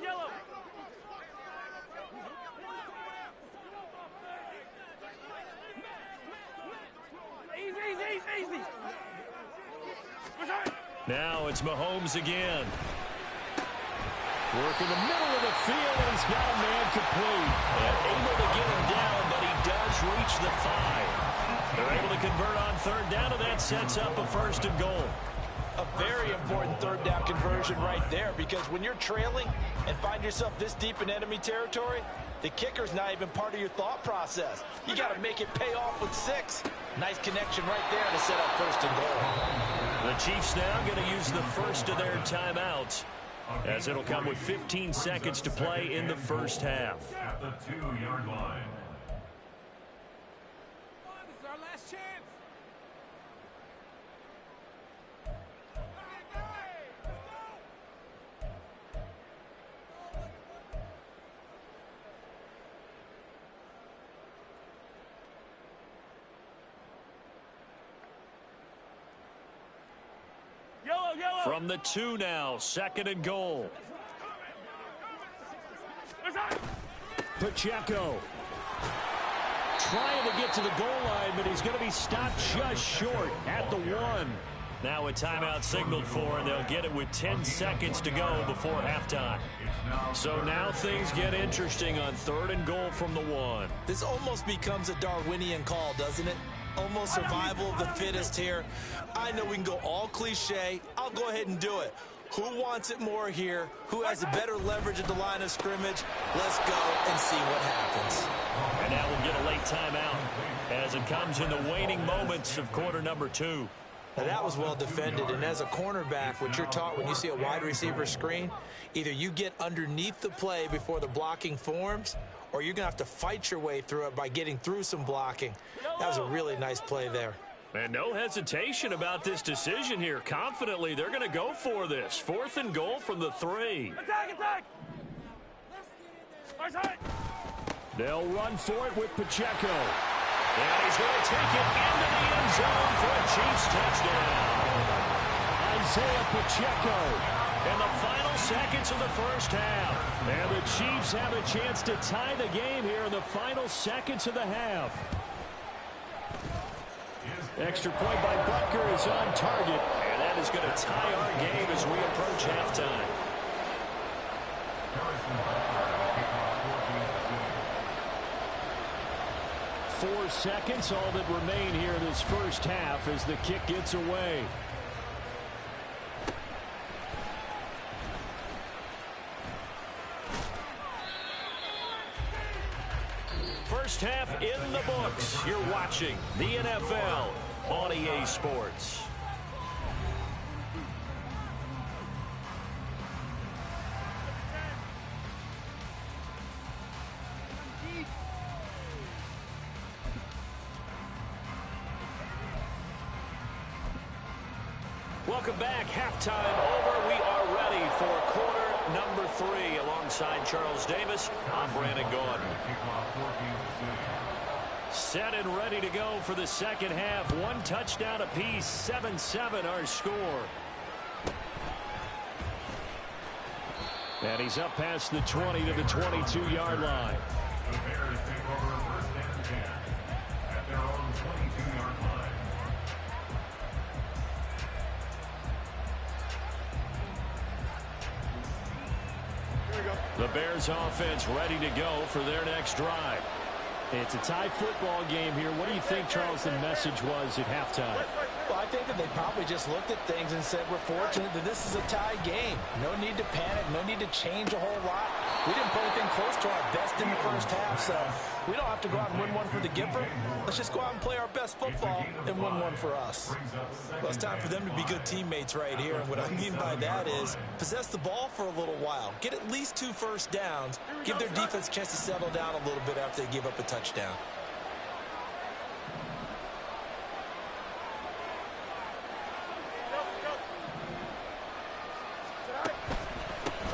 Yellow. Easy. Now it's Mahomes again. Work in the middle of the field, and he's got a man complete. And able to get him down, but he does reach the 5. They're able to convert on 3rd down, and that sets up a 1st and goal. A very important 3rd down conversion right there, because when you're trailing and find yourself this deep in enemy territory, the kicker's not even part of your thought process. You got to make it pay off with 6. Nice connection right there to set up 1st and goal. The Chiefs now going to use the first of their timeouts, as it'll come with 15 seconds to play in the first half. At the 2-yard line. This is our last chance. Yellow. From the 2 now, 2nd and goal. Pacheco trying to get to the goal line, but he's going to be stopped just short at the 1. Now a timeout signaled for, and they'll get it with 10 seconds to go before halftime. So now things get interesting on 3rd and goal from the 1. This almost becomes a Darwinian call, doesn't it? Almost survival of the fittest here. I know we can go all cliche. I'll go ahead and do it. Who wants it more here? Who has the better leverage at the line of scrimmage? Let's go and see what happens. And now we'll get a late timeout as it comes in the waning moments of quarter number 2. Now that was well defended, and as a cornerback, what you're taught when you see a wide receiver screen, either you get underneath the play before the blocking forms, or you're going to have to fight your way through it by getting through some blocking. That was a really nice play there. And no hesitation about this decision here. Confidently, they're going to go for this. 4th and goal from the 3. Attack! They'll run for it with Pacheco. And he's going to take it into the end zone for a Chiefs touchdown. Isaiah Pacheco. In the final seconds of the first half. And the Chiefs have a chance to tie the game here in the final seconds of the half. Extra point by Butker is on target. And that is going to tie our game as we approach halftime. 4 seconds, all that remain here in this first half as the kick gets away. First half in the books. You're watching the NFL on EA Sports. Welcome back. Halftime over. We are ready for quarter number 3. Alongside Charles Davis, I'm Brandon Gordon. Set and ready to go for the second half. One touchdown apiece. 7-7 our score. And he's up past the 20 to the 22-yard line. The Bears take over first and 10 at their own 22-yard line. The Bears offense ready to go for their next drive. It's a tie football game here. What do you think, Charles, the message was at halftime? Well, I think that they probably just looked at things and said, we're fortunate that this is a tie game. No need to panic. No need to change a whole lot. We didn't play anything close to our best in the first half, so we don't have to go out and win one for the Gipper. Let's just go out and play our best football and win one for us. Well, it's time for them to be good teammates right here. And what I mean by that is possess the ball for a little while. Get at least 2 first downs. Give their defense a chance to settle down a little bit after they give up a touchdown.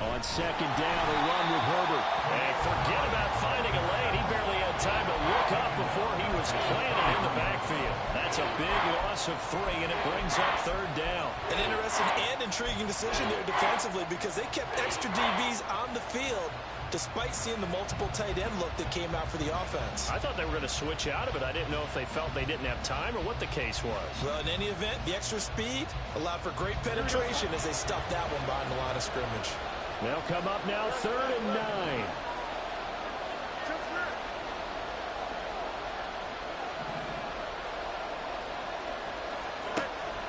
On second down, a run with Herbert. And forget about finding a lane. He barely had time to look up before he was planted in the backfield. That's a big loss of 3, and it brings up third down. An interesting and intriguing decision there defensively because they kept extra DBs on the field despite seeing the multiple tight end look that came out for the offense. I thought they were going to switch out of it. I didn't know if they felt they didn't have time or what the case was. Well, in any event, the extra speed allowed for great penetration as they stuffed that one behind the line of scrimmage. They'll come up now, 3rd and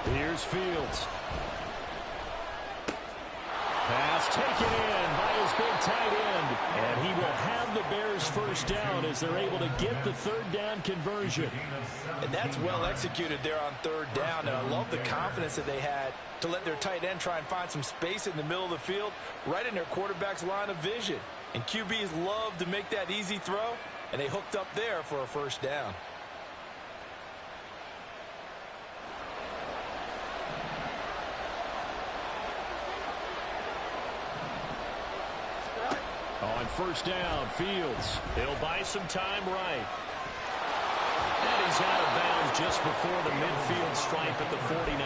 9. Here's Fields. Pass taken in by his big tight end. And he will have the Bears first down as they're able to get the 3rd down conversion. And that's well executed there on 3rd down. And I love the confidence that they had to let their tight end try and find some space in the middle of the field, right in their quarterback's line of vision. And QBs love to make that easy throw, and they hooked up there for a first down. On first down, Fields. He'll buy some time right. And he's out of bounds just before the midfield stripe at the 49.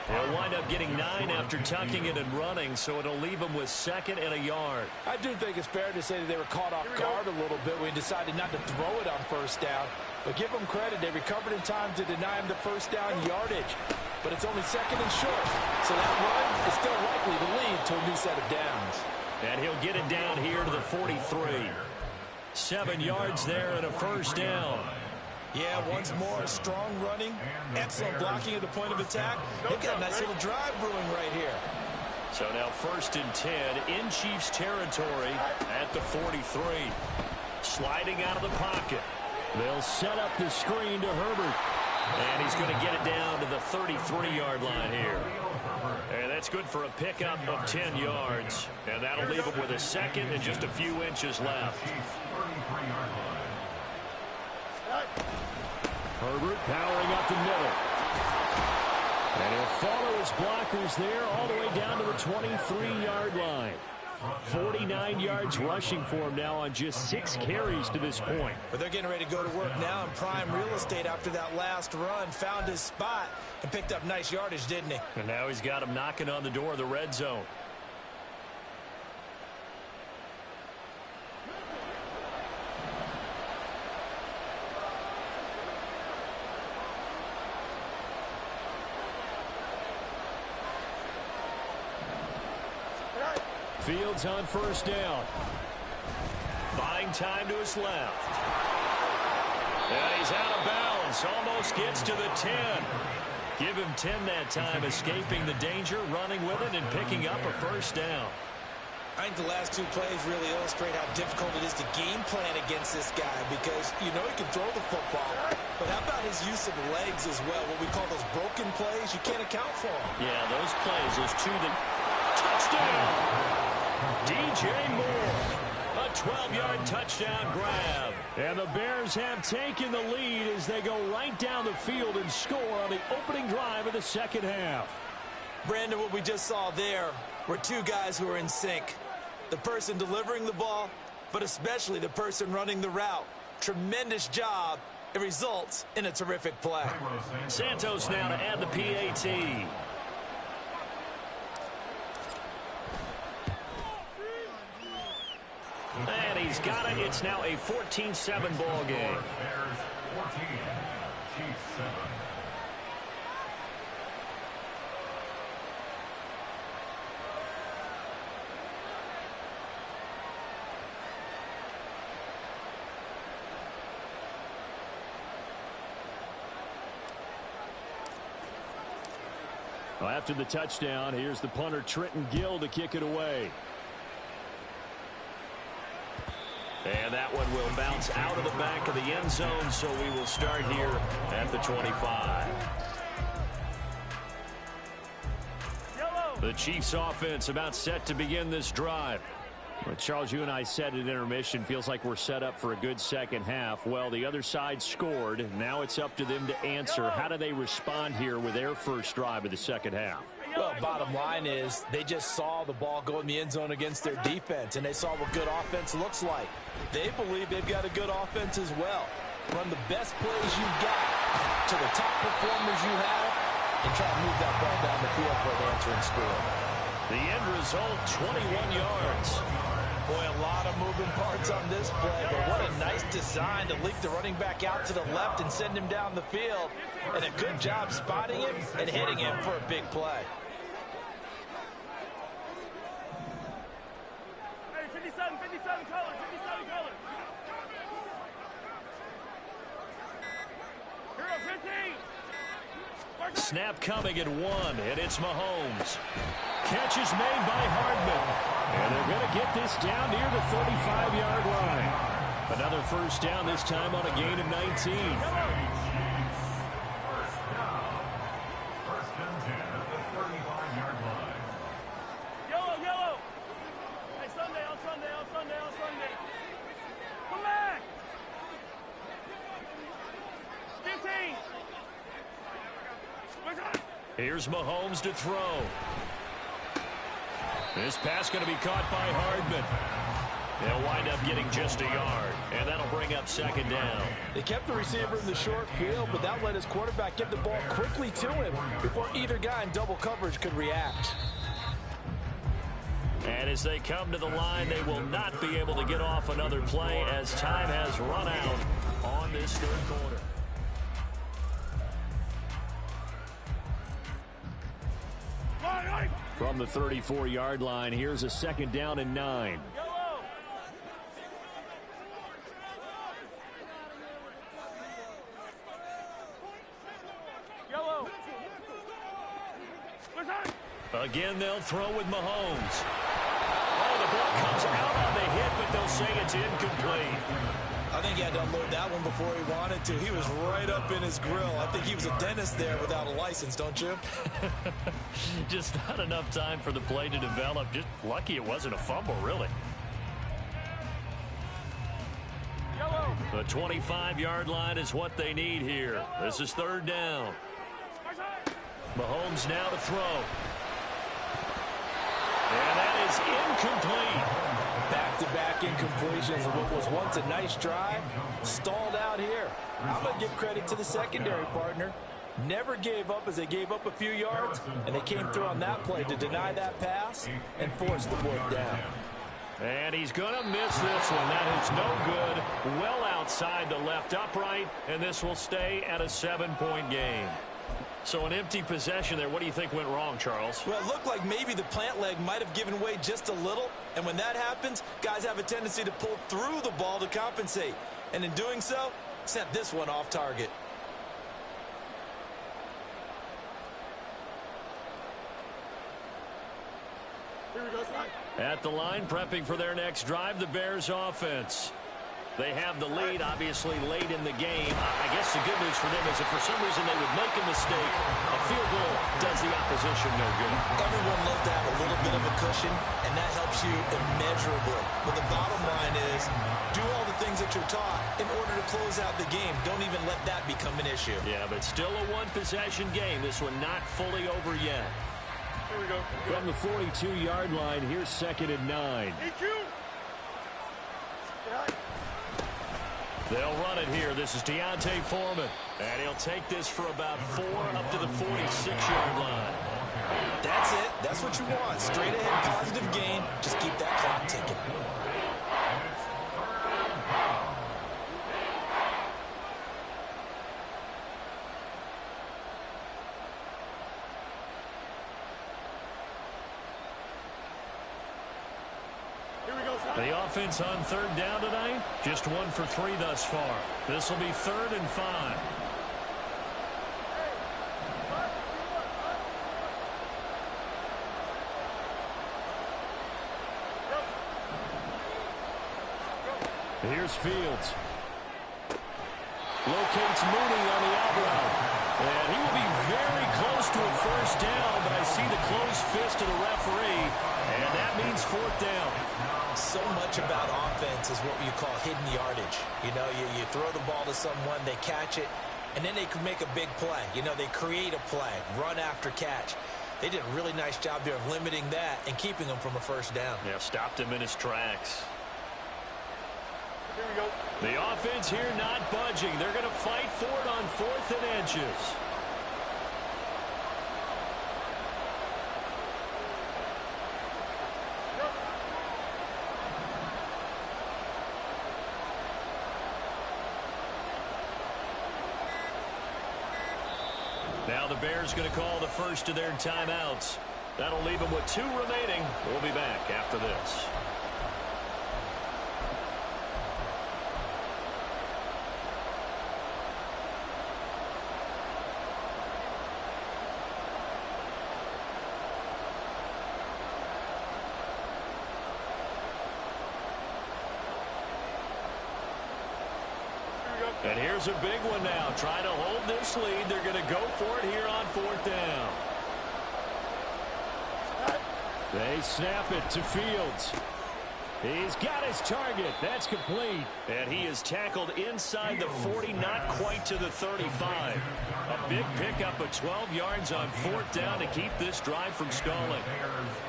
He'll wind up getting 9 after tucking it and running, so it'll leave him with 2nd and a yard. I do think it's fair to say that they were caught off guard a little bit when he decided not to throw it on first down. But give them credit. They recovered in time to deny him the first down yardage. But it's only 2nd and short. So that run is still likely to lead to a new set of downs. And he'll get it down here to the 43. 7 yards there and a first down. Yeah, once more, strong running, excellent blocking at the point of attack. They've got a nice little drive brewing right here. So now 1st and 10 in Chiefs territory at the 43. Sliding out of the pocket. They'll set up the screen to Herbert. And he's going to get it down to the 33-yard line here. And that's good for a pickup of 10 yards. And that'll leave him with a 2nd and just a few inches left. Herbert powering up the middle. And he'll follow his blockers there all the way down to the 23-yard line. 49 yards rushing for him now on just 6 carries to this point. But they're getting ready to go to work now in prime real estate after that last run. Found his spot and picked up nice yardage, didn't he? And now he's got him knocking on the door of the red zone. Fields on first down. Buying time to his left. And he's out of bounds. Almost gets to the 10. Give him 10 that time, escaping the danger, running with it, and picking up a first down. I think the last two plays really illustrate how difficult it is to game plan against this guy because you know he can throw the football, but how about his use of legs as well? What we call those broken plays, you can't account for them. Yeah, those plays, those two that... Touchdown! DJ Moore. A 12-yard touchdown grab. And the Bears have taken the lead as they go right down the field and score on the opening drive of the second half. Brandon, what we just saw there were two guys who are in sync. The person delivering the ball, but especially the person running the route. Tremendous job. It results in a terrific play. Santos now to add the PAT. And he's got it. It's now a 14-7 ball game. Bears 14, Chiefs 7. Well, after the touchdown, here's the punter Trenton Gill to kick it away. And that one will bounce out of the back of the end zone, so we will start here at the 25. The Chiefs offense about set to begin this drive. Well, Charles, you and I said at intermission, feels like we're set up for a good second half. Well, the other side scored. Now it's up to them to answer. How do they respond here with their first drive of the second half? Well, bottom line is they just saw the ball go in the end zone against their defense, and they saw what good offense looks like. They believe they've got a good offense as well. Run the best plays you've got to the top performers you have and try to move that ball down the field for an answering score. The end result, 21 yards. Boy, a lot of moving parts on this play, but what a nice design to leak the running back out to the left and send him down the field. And a good job spotting him and hitting him for a big play. Hey, 57 color, 57 color. Hero 15. Snap coming at 1, and it's Mahomes. Catch is made by Hardman. And they're going to get this down near the 35-yard line. Another first down, this time on a gain of 19. First down. First and 10 at the 35-yard line. Yellow. Hey, Sunday, on Sunday. Come back. 15. Here's Mahomes to throw. This pass going to be caught by Hardman. They'll wind up getting just a yard, and that'll bring up second down. They kept the receiver in the short field, but that let his quarterback get the ball quickly to him before either guy in double coverage could react. And as they come to the line, they will not be able to get off another play as time has run out on this third quarter. From the 34-yard line, here's a second down and 9. Yellow. Again, they'll throw with Mahomes. Oh, the ball comes out on the hit, but they'll say it's incomplete. I think he had to unload that one before he wanted to. He was right up in his grill. I think he was a dentist there without a license, don't you? Just not enough time for the play to develop. Just lucky it wasn't a fumble, really. Yellow. The 25-yard line is what they need here. This is third down. Mahomes now to throw. And that is incomplete. Back-to-back incompletions of what was once a nice drive, stalled out here. I'm going to give credit to the secondary partner. Never gave up as they gave up a few yards, and they came through on that play to deny that pass and force the fourth down. And he's going to miss this one. That is no good. Well outside the left upright, and this will stay at a 7-point game. So an empty possession there. What do you think went wrong, Charles? Well, it looked like maybe the plant leg might have given way just a little. And when that happens, guys have a tendency to pull through the ball to compensate. And in doing so, sent this one off target. Here we go, Scott. At the line, prepping for their next drive, the Bears offense. They have the lead, obviously, late in the game. I guess the good news for them is if for some reason they would make a mistake, a field goal does the opposition no good. Everyone loves to have a little bit of a cushion, and that helps you immeasurably. But the bottom line is, do all the things that you're taught in order to close out the game. Don't even let that become an issue. Yeah, but still a one-possession game. This one not fully over yet. Here we go. From the 42-yard line, here's 2nd and 9. They'll run it here. This is Deontay Foreman. And he'll take this for about 4 up to the 46-yard line. That's it. That's what you want. Straight ahead, positive gain. Just keep that clock ticking. The offense on 3rd down tonight, just 1 for 3 thus far. This will be 3rd and 5. Here's Fields. Locates Mooney on the out route. And he will be very close to a first down, but I see the closed fist of the referee, and that means 4th down. So much about offense is what you call hidden yardage. You know, you throw the ball to someone, they catch it, and then they can make a big play. You know, they create a play, run after catch. They did a really nice job there of limiting that and keeping them from a first down. Yeah, stopped him in his tracks. Here we go. The offense here not budging. They're going to fight for it on 4th and inches. Now the Bears going to call the first of their timeouts. That'll leave them with 2 remaining. We'll be back after this. And here's a big one now. Trying to hold this lead. They're going to go for it here on 4th down. They snap it to Fields. He's got his target. That's complete. And he is tackled inside the 40, not quite to the 35. A big pickup of 12 yards on 4th down to keep this drive from stalling.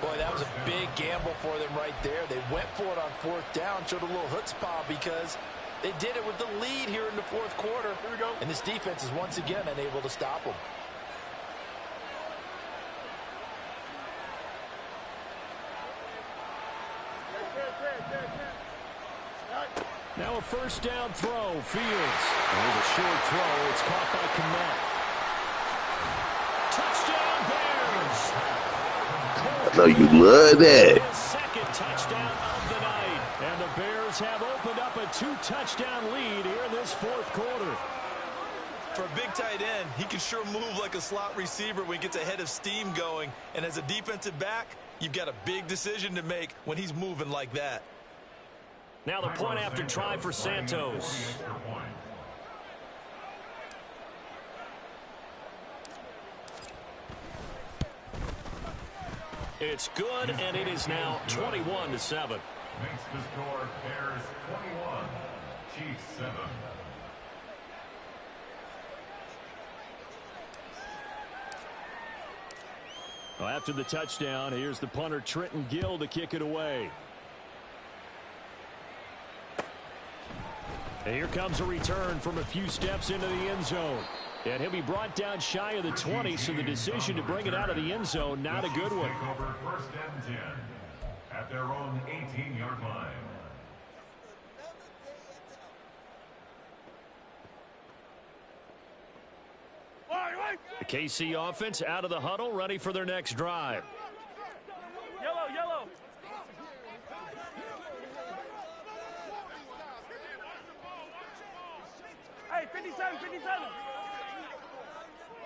Boy, that was a big gamble for them right there. They went for it on 4th down, showed a little chutzpah because they did it with the lead here in the 4th quarter. Here we go. And this defense is once again unable to stop them. Now a first down throw. Fields. There's a short throw. It's caught by Kmet. Touchdown, Bears! I know you love that. His 2nd touchdown of the night. And the Bears have opened up a 2-touchdown lead here in this 4th quarter. For a big tight end, he can sure move like a slot receiver when he gets a head of steam going. And as a defensive back, you've got a big decision to make when he's moving like that. Now the point after try for Santos. It's good, and it is now 21-7. Makes the score Bears 21, Chiefs 7. Well, after the touchdown, here's the punter Trenton Gill to kick it away. And here comes a return from a few steps into the end zone. And he'll be brought down shy of the 20, so the decision to bring it out of the end zone, not a good one. Take over 1st and 10 at their own 18-yard line. The KC offense out of the huddle, ready for their next drive. Yellow, yellow. Hey, 57, 57.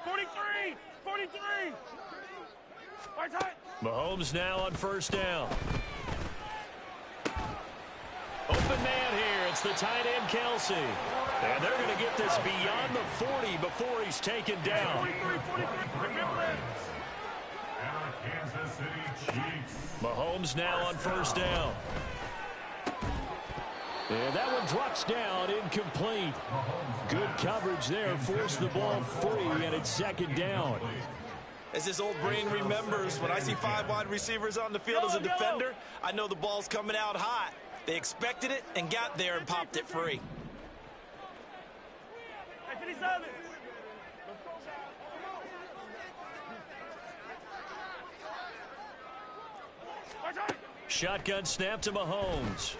43, 43. Right side. Mahomes now on 1st down. It's the tight end, Kelsey. And they're going to get this beyond the 40 before he's taken down. Kansas City Chiefs. Mahomes now on first down. And that one drops down, incomplete. Good coverage there, forced the ball free, and it's second down. As this old brain remembers, when I see 5 wide receivers on the field as a defender, I know the ball's coming out hot. They expected it and got there and popped it free. Shotgun snap to Mahomes.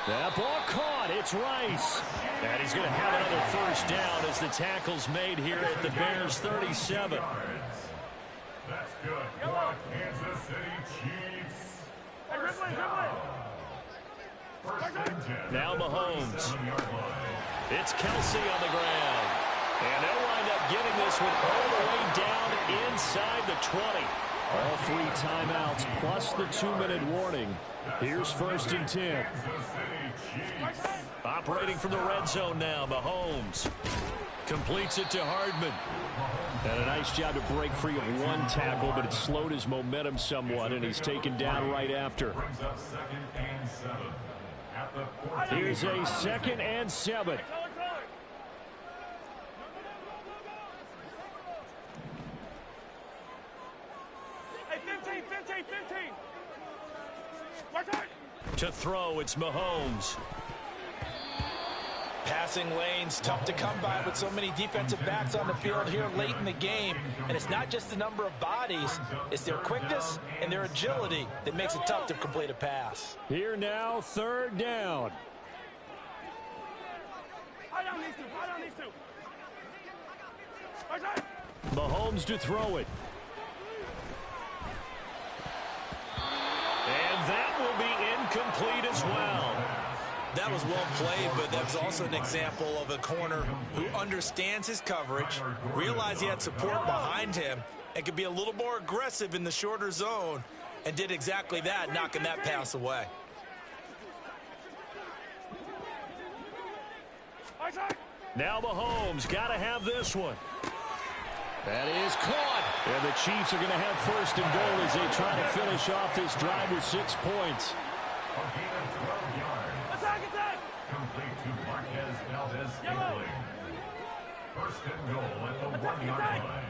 That ball caught. It's Rice. And he's going to have another first down as the tackle's made here at the Bears' 37. That's good for the Kansas City Chiefs. Now Mahomes. It's Kelsey on the ground. And they'll wind up getting this one all the way down inside the 20. All 3 timeouts plus the 2-minute warning. Here's first and 10. Operating from the red zone now, Mahomes. Completes it to Hardman. And a nice job to break free of 1 tackle, but it slowed his momentum somewhat, and he's taken down right after. Here's a 2nd and 7. To throw, it's Mahomes. Passing lanes, tough to come by with so many defensive backs on the field here late in the game. And it's not just the number of bodies, it's their quickness and their agility that makes it tough to complete a pass. Here now, 3rd down. Mahomes to throw it. And that will be incomplete as well. That was well played, but that was also an example of a corner who understands his coverage, realized he had support behind him, and could be a little more aggressive in the shorter zone, and did exactly that, knocking that pass away. Now Mahomes got to have this one. That is caught. And the Chiefs are going to have first and goal as they try to finish off this drive with 6 points. Complete to Marquez Valdez-Scantling. First and goal at the 1-yard line.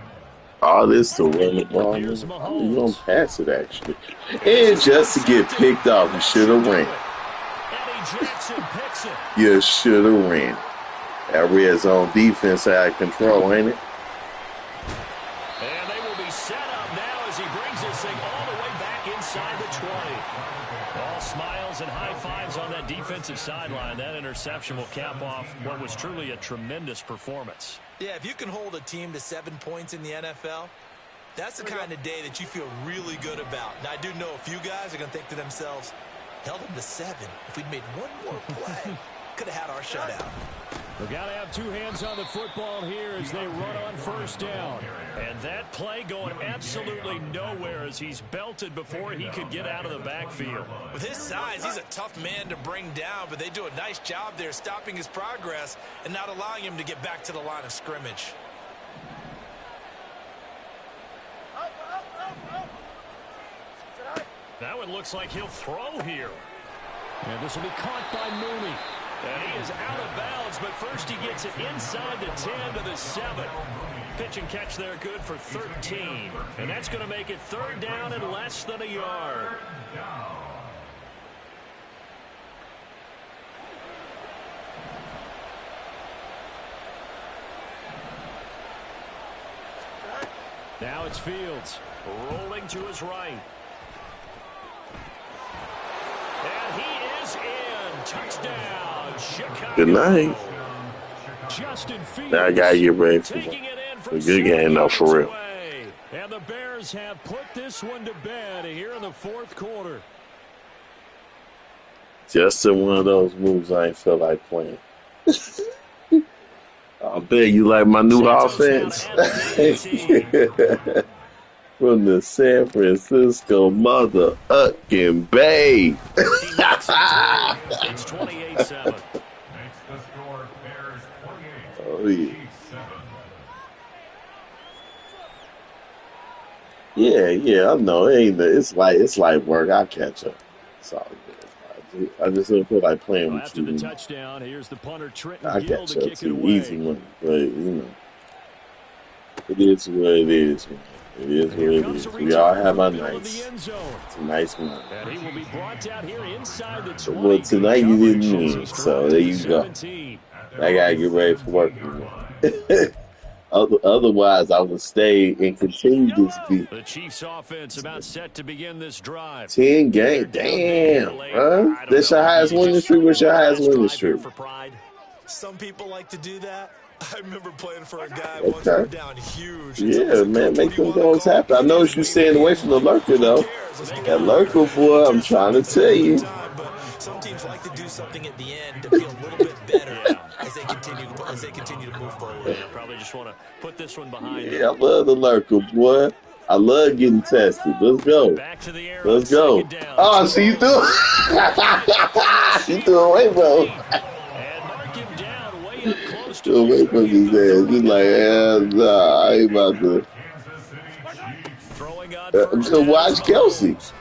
All this to run the ball. You don't pass it, actually. And just to get picked off, you should have ran. Eddie Jackson picks it. You should have ran. That red zone defense out of control, ain't it? And they will be set up now as he brings this thing all the way back inside the 20. All smiles and high fives on that defensive sideline. That interception will cap off what was truly a tremendous performance. Yeah, if you can hold a team to 7 points in the NFL, that's the kind of day that you feel really good about. Now, I do know a few guys are going to think to themselves, held them to 7. If we'd made one more play, could have had our shutout. We've got to have 2 hands on the football here as they run on first down. And that play going absolutely nowhere as he's belted before he could get out of the backfield. With his size, he's a tough man to bring down, but they do a nice job there stopping his progress and not allowing him to get back to the line of scrimmage. Now it looks like he'll throw here. And this will be caught by Mooney. And he is out of bounds, but first he gets it inside the 10 to the 7. Pitch and catch there good for 13. And that's going to make it 3rd down and less than a yard. Now it's Fields. Rolling to his right. And he is in. Touchdown, Chicago. Good night. Justin Fields. Now I got to get ready for a good game, though, for real. And the Bears have put this one to bed here in the 4th quarter. Just in one of those moves I ain't feel like playing. I bet you like my new offense. from the San Francisco mother-ucking Bay. He knocks it through. It's 28-7. Makes the score Bears 28, Oh yeah. Chiefs 7. Yeah, I know. It ain't. It's like work. I catch up. It's all good. I just don't feel like playing Well, with after the you. touchdown, here's the punter Trenton I Gill catch to up kick it to easy away. money, but it is what it is, man. It is And what here it comes the is. We all return have from our Bill in the nights. end zone. It's a nice one. And he will be brought down here inside the 20. Well, Good tonight you coverage didn't as win, he's so dropped there to the you go. 17. I gotta get ready for work tomorrow. Otherwise, I would stay and continue this beat. The Chiefs offense about set to begin this drive. 10 They're game. down big here Damn, late. bro. I don't That's know. your Maybe highest you winning just streak. What's your highest last winning drive here streak? for pride. Some people like to do that. I remember playing for a guy once we Okay. were down huge. And Yeah, someone said, man, Coach, what make do you them want to goals call it? happen. I It noticed is you way to staying away win. from the lurker, Who though. cares? Let's They get That got out it. of here. lurker, We boy, I'm did trying to something tell at the you. time, but some teams like to do something at the end to feel a little bit better as they continue to move forward. Yeah, probably just want to put this one behind them. Yeah, I love the lurker, boy. I love getting tested. Let's go. Back to the air on Let's go. second down. Oh, It's see you Mahomes. threw. You threw away, bro. And mark him down way up close to Threw the away from 30 at his the ass. He's like, 39. nah, I ain't about to. Kansas City Chiefs. Throwing on first Go down is watch Kelsey. Mahomes.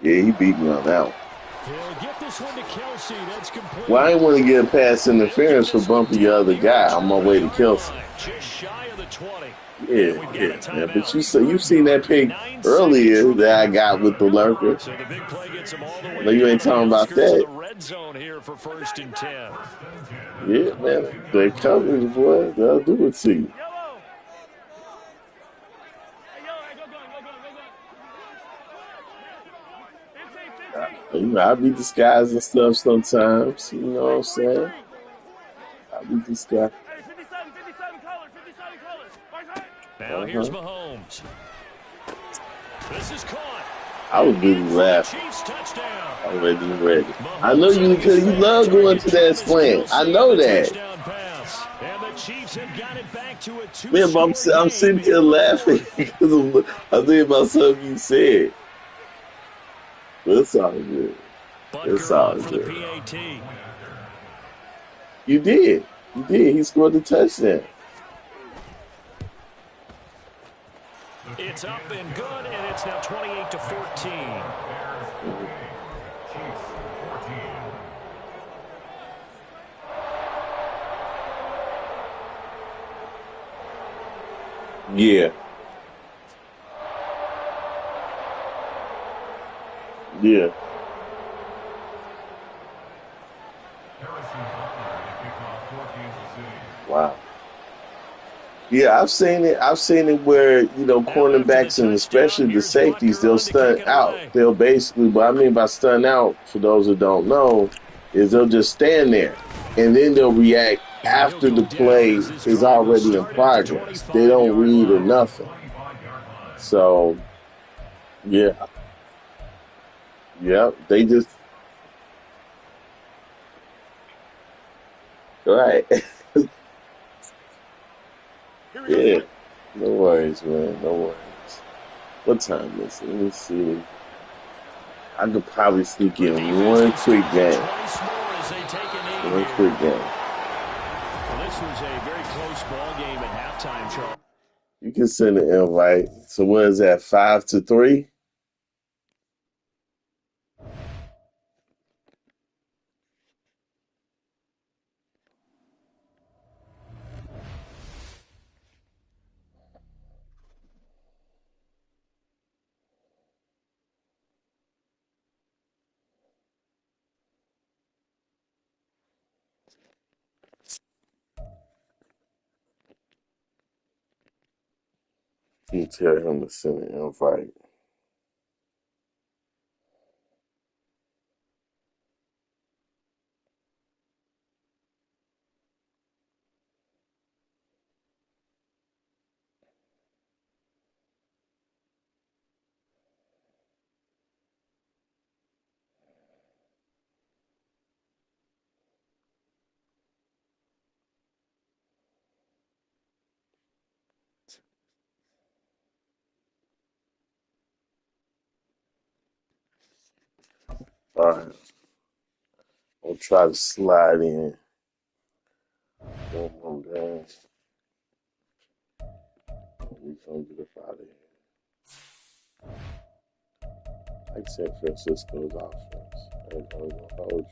Yeah, he beat me on that one. He'll get this one to Kelsey. That's complete. Well, I ain't want to get a pass interference for bumping your other guy on my way to Kelsey. Just shy of the 20. Yeah, man. But you've seen that pick earlier that I got with the lurker. So the big play gets him all the way No, you ain't down talking on the about outskirts of that. the red zone here for 1st and 10. Yeah, man. The coverage, boy, they'll do it to you. Yellow. Hey, yellow. Hey, go. 15. You know, I be disguising stuff sometimes. You know what I'm saying? I be disguising. Hey, 57 colors. 57 colors. Right side. Now here's Mahomes. This is caught. I was busy laughing. Chiefs touchdown. Already. I know you because you love going to that slant. I know that. And the Chiefs have got it back to a two. Man, but I'm sitting here laughing because I'm thinking about something you said. But it's all good. It's all good. You did. He scored the touchdown. It's up and good, and it's now 28-14. Yeah. Yeah. Wow. Yeah, I've seen it. I've seen it where, cornerbacks and especially the safeties, they'll stun out. They'll basically, what I mean by stun out, for those who don't know, is they'll just stand there and then they'll react after the play is already in progress. They don't read or nothing. So, yeah. Yeah, they just, right. Yeah. No worries, man. No worries. What time is it? Let me see. I could probably sneak in one quick game. One quick game. Well, this was a very close ball game at halftime, Charles. You can send an invite. So what is that, 5-3? You tell him to send an invite. All right. I'll try to slide in. Boom, I'm done. We're going to get up out of here. Like San Francisco's offense. I ain't going to hold you.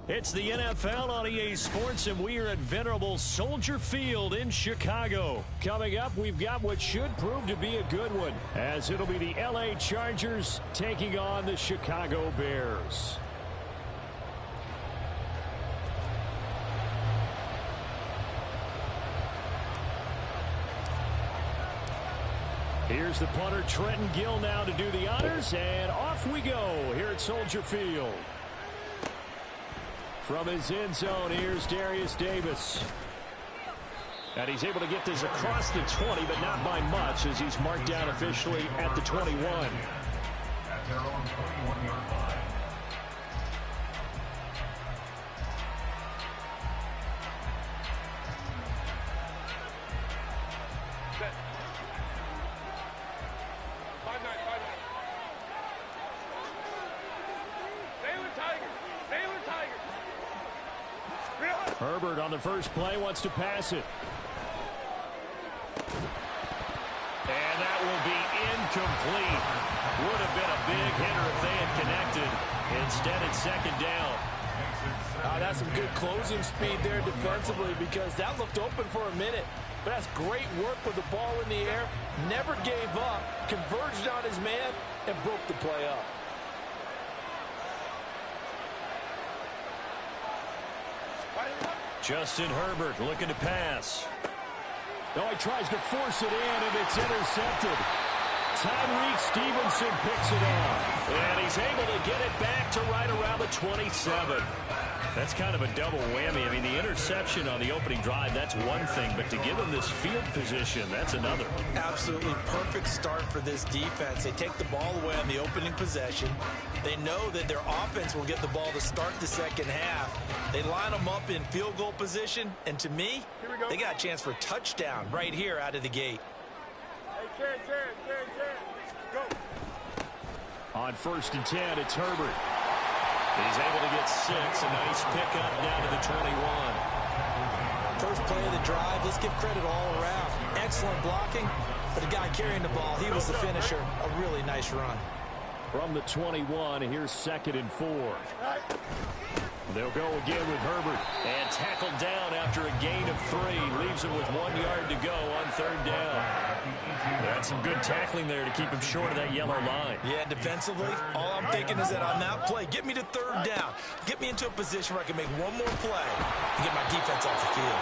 It's the NFL on EA Sports, and we are at venerable Soldier Field in Chicago. Coming up, we've got what should prove to be a good one, as it'll be the LA Chargers taking on the Chicago Bears. Here's the punter, Trenton Gill, now to do the honors, and off we go here at Soldier Field. From his end zone, here's Darius Davis. And he's able to get this across the 20, but not by much, as he's marked down officially at the 21. At their own 21-yard line. Herbert on the first play wants to pass it. And that will be incomplete. Would have been a big hitter if they had connected. Instead, it's second down. That's some good closing speed there defensively, because that looked open for a minute. But that's great work with the ball in the air. Never gave up, converged on his man, and broke the play up. Justin Herbert looking to pass. Oh, he tries to force it in, and it's intercepted. Tyreek Stevenson picks it up. And he's able to get it back to right around the 27. That's kind of a double whammy. I mean, the interception on the opening drive, that's one thing. But to give him this field position, that's another. Absolutely perfect start for this defense. They take the ball away on the opening possession. They know that their offense will get the ball to start the second half. They line them up in field goal position. And to me, they got a chance for a touchdown right here out of the gate. Hey, go. On 1st and 10, it's Herbert. He's able to get 6. A nice pickup down to the 21. First play of the drive. Let's give credit all around. Excellent blocking. But the guy carrying the ball, he was the finisher. A really nice run. From the 21, here's 2nd and 4. They'll go again with Herbert. And tackled down after a gain of 3. Leaves him with 1 yard to go on 3rd down. That's some good tackling there to keep him short of that yellow line. Yeah, defensively, all I'm thinking is that on that play, get me to 3rd down. Get me into a position where I can make one more play and get my defense off the field.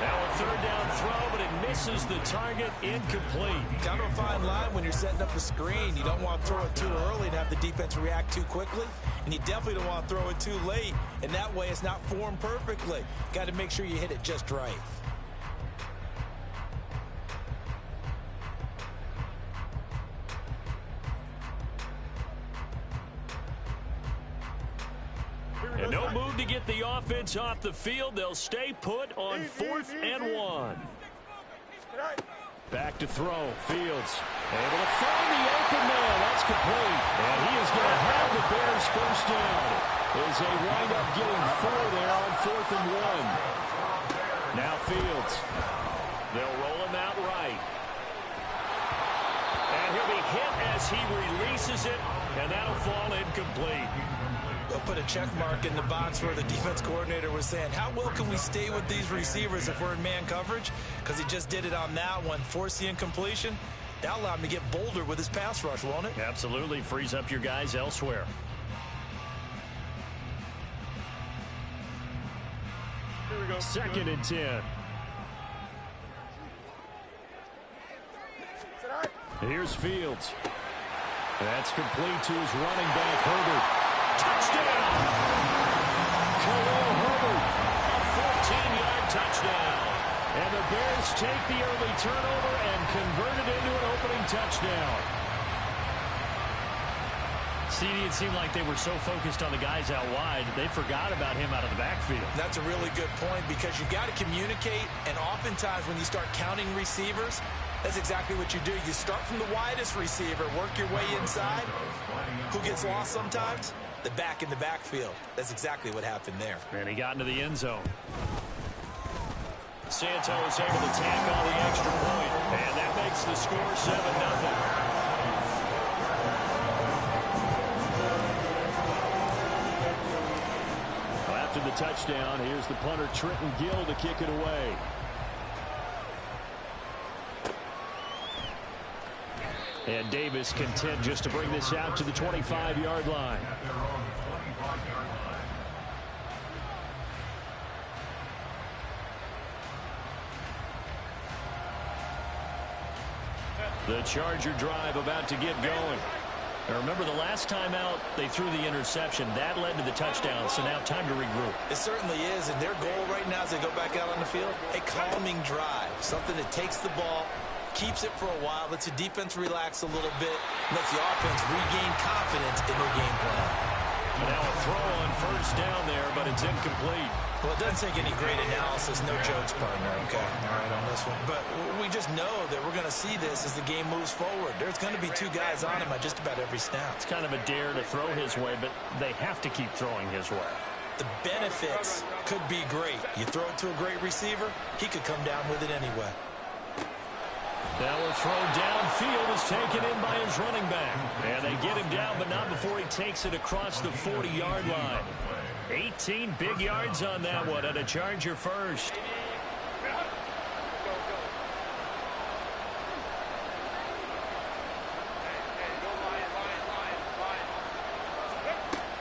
Now a 3rd down throw, but it misses the target. Incomplete. Kind of a fine line when you're setting up a screen. You don't want to throw it too early and have the defense react too quickly. And you definitely don't want to throw it too late. And that way it's not formed perfectly. Got to make sure you hit it just right. And no move to get the offense off the field. They'll stay put on 4th and 1. Back to throw. Fields able to find the open man. That's complete. And he is going to have the Bears first down as they wind up getting 4 there on 4th and 1. Now Fields. They'll roll him out right. And he'll be hit as he releases it. And that'll fall incomplete. They'll put a check mark in the box where the defense coordinator was saying, how well can we stay with these receivers if we're in man coverage? Because he just did it on that one, forced the incompletion. That allowed him to get bolder with his pass rush, won't it? Absolutely. Frees up your guys elsewhere. 2nd and 10. Here's Fields. That's complete to his running back, Herbert. Touchdown! Khalil Herbert, a 14-yard touchdown. And the Bears take the early turnover and convert it into an opening touchdown. CD, it seemed like they were so focused on the guys out wide, they forgot about him out of the backfield. That's a really good point because you've got to communicate, and oftentimes when you start counting receivers, that's exactly what you do. You start from the widest receiver, work your way inside. Who gets lost sometimes? The back in the backfield. That's exactly what happened there. And he got into the end zone. Santos able to tack on the extra point, and that makes the score 7-0. After the touchdown, here's the punter Trenton Gill to kick it away. And Davis content just to bring this out to the 25-yard line. The Charger drive about to get going. Now remember, the last time out, they threw the interception. That led to the touchdown, so now time to regroup. It certainly is, and their goal right now as they go back out on the field, a calming drive, something that takes the ball, keeps it for a while, lets the defense relax a little bit, lets the offense regain confidence in their game plan. Now a throw on first down there, but it's incomplete. Well, it doesn't take any great analysis, no jokes, partner, okay? All right, on this one. But we just know that we're going to see this as the game moves forward. There's going to be two guys on him at just about every snap. It's kind of a dare to throw his way, but they have to keep throwing his way. The benefits could be great. You throw it to a great receiver, he could come down with it anyway. Now a throw downfield is taken in by his running back. And they get him down, but not before he takes it across the 40-yard line. 18 big yards on that one, and a Charger first.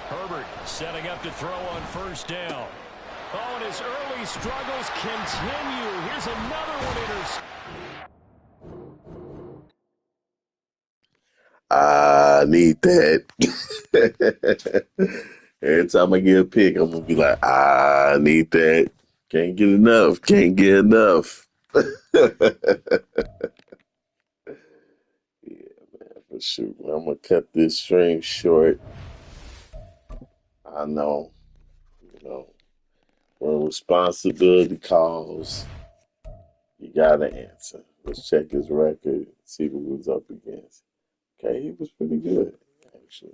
Herbert setting up to throw on first down. Oh, and his early struggles continue. Here's another one intercepted. I need that. Every time I get a pick, I'm going to be like, I need that. Can't get enough. Can't get enough. Yeah, man, for sure. I'm going to cut this stream short. I know, when responsibility calls, you got to answer. Let's check his record, see who was up against. Okay, he was pretty good, actually.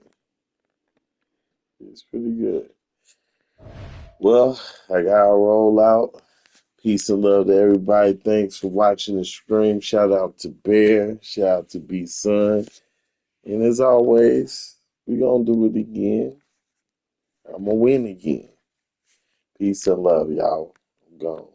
He was pretty good. Well, I gotta roll out. Peace and love to everybody. Thanks for watching the stream. Shout out to Bear. Shout out to B-Sun. And as always, we're gonna do it again. I'm gonna win again. Peace and love, y'all. I'm gone.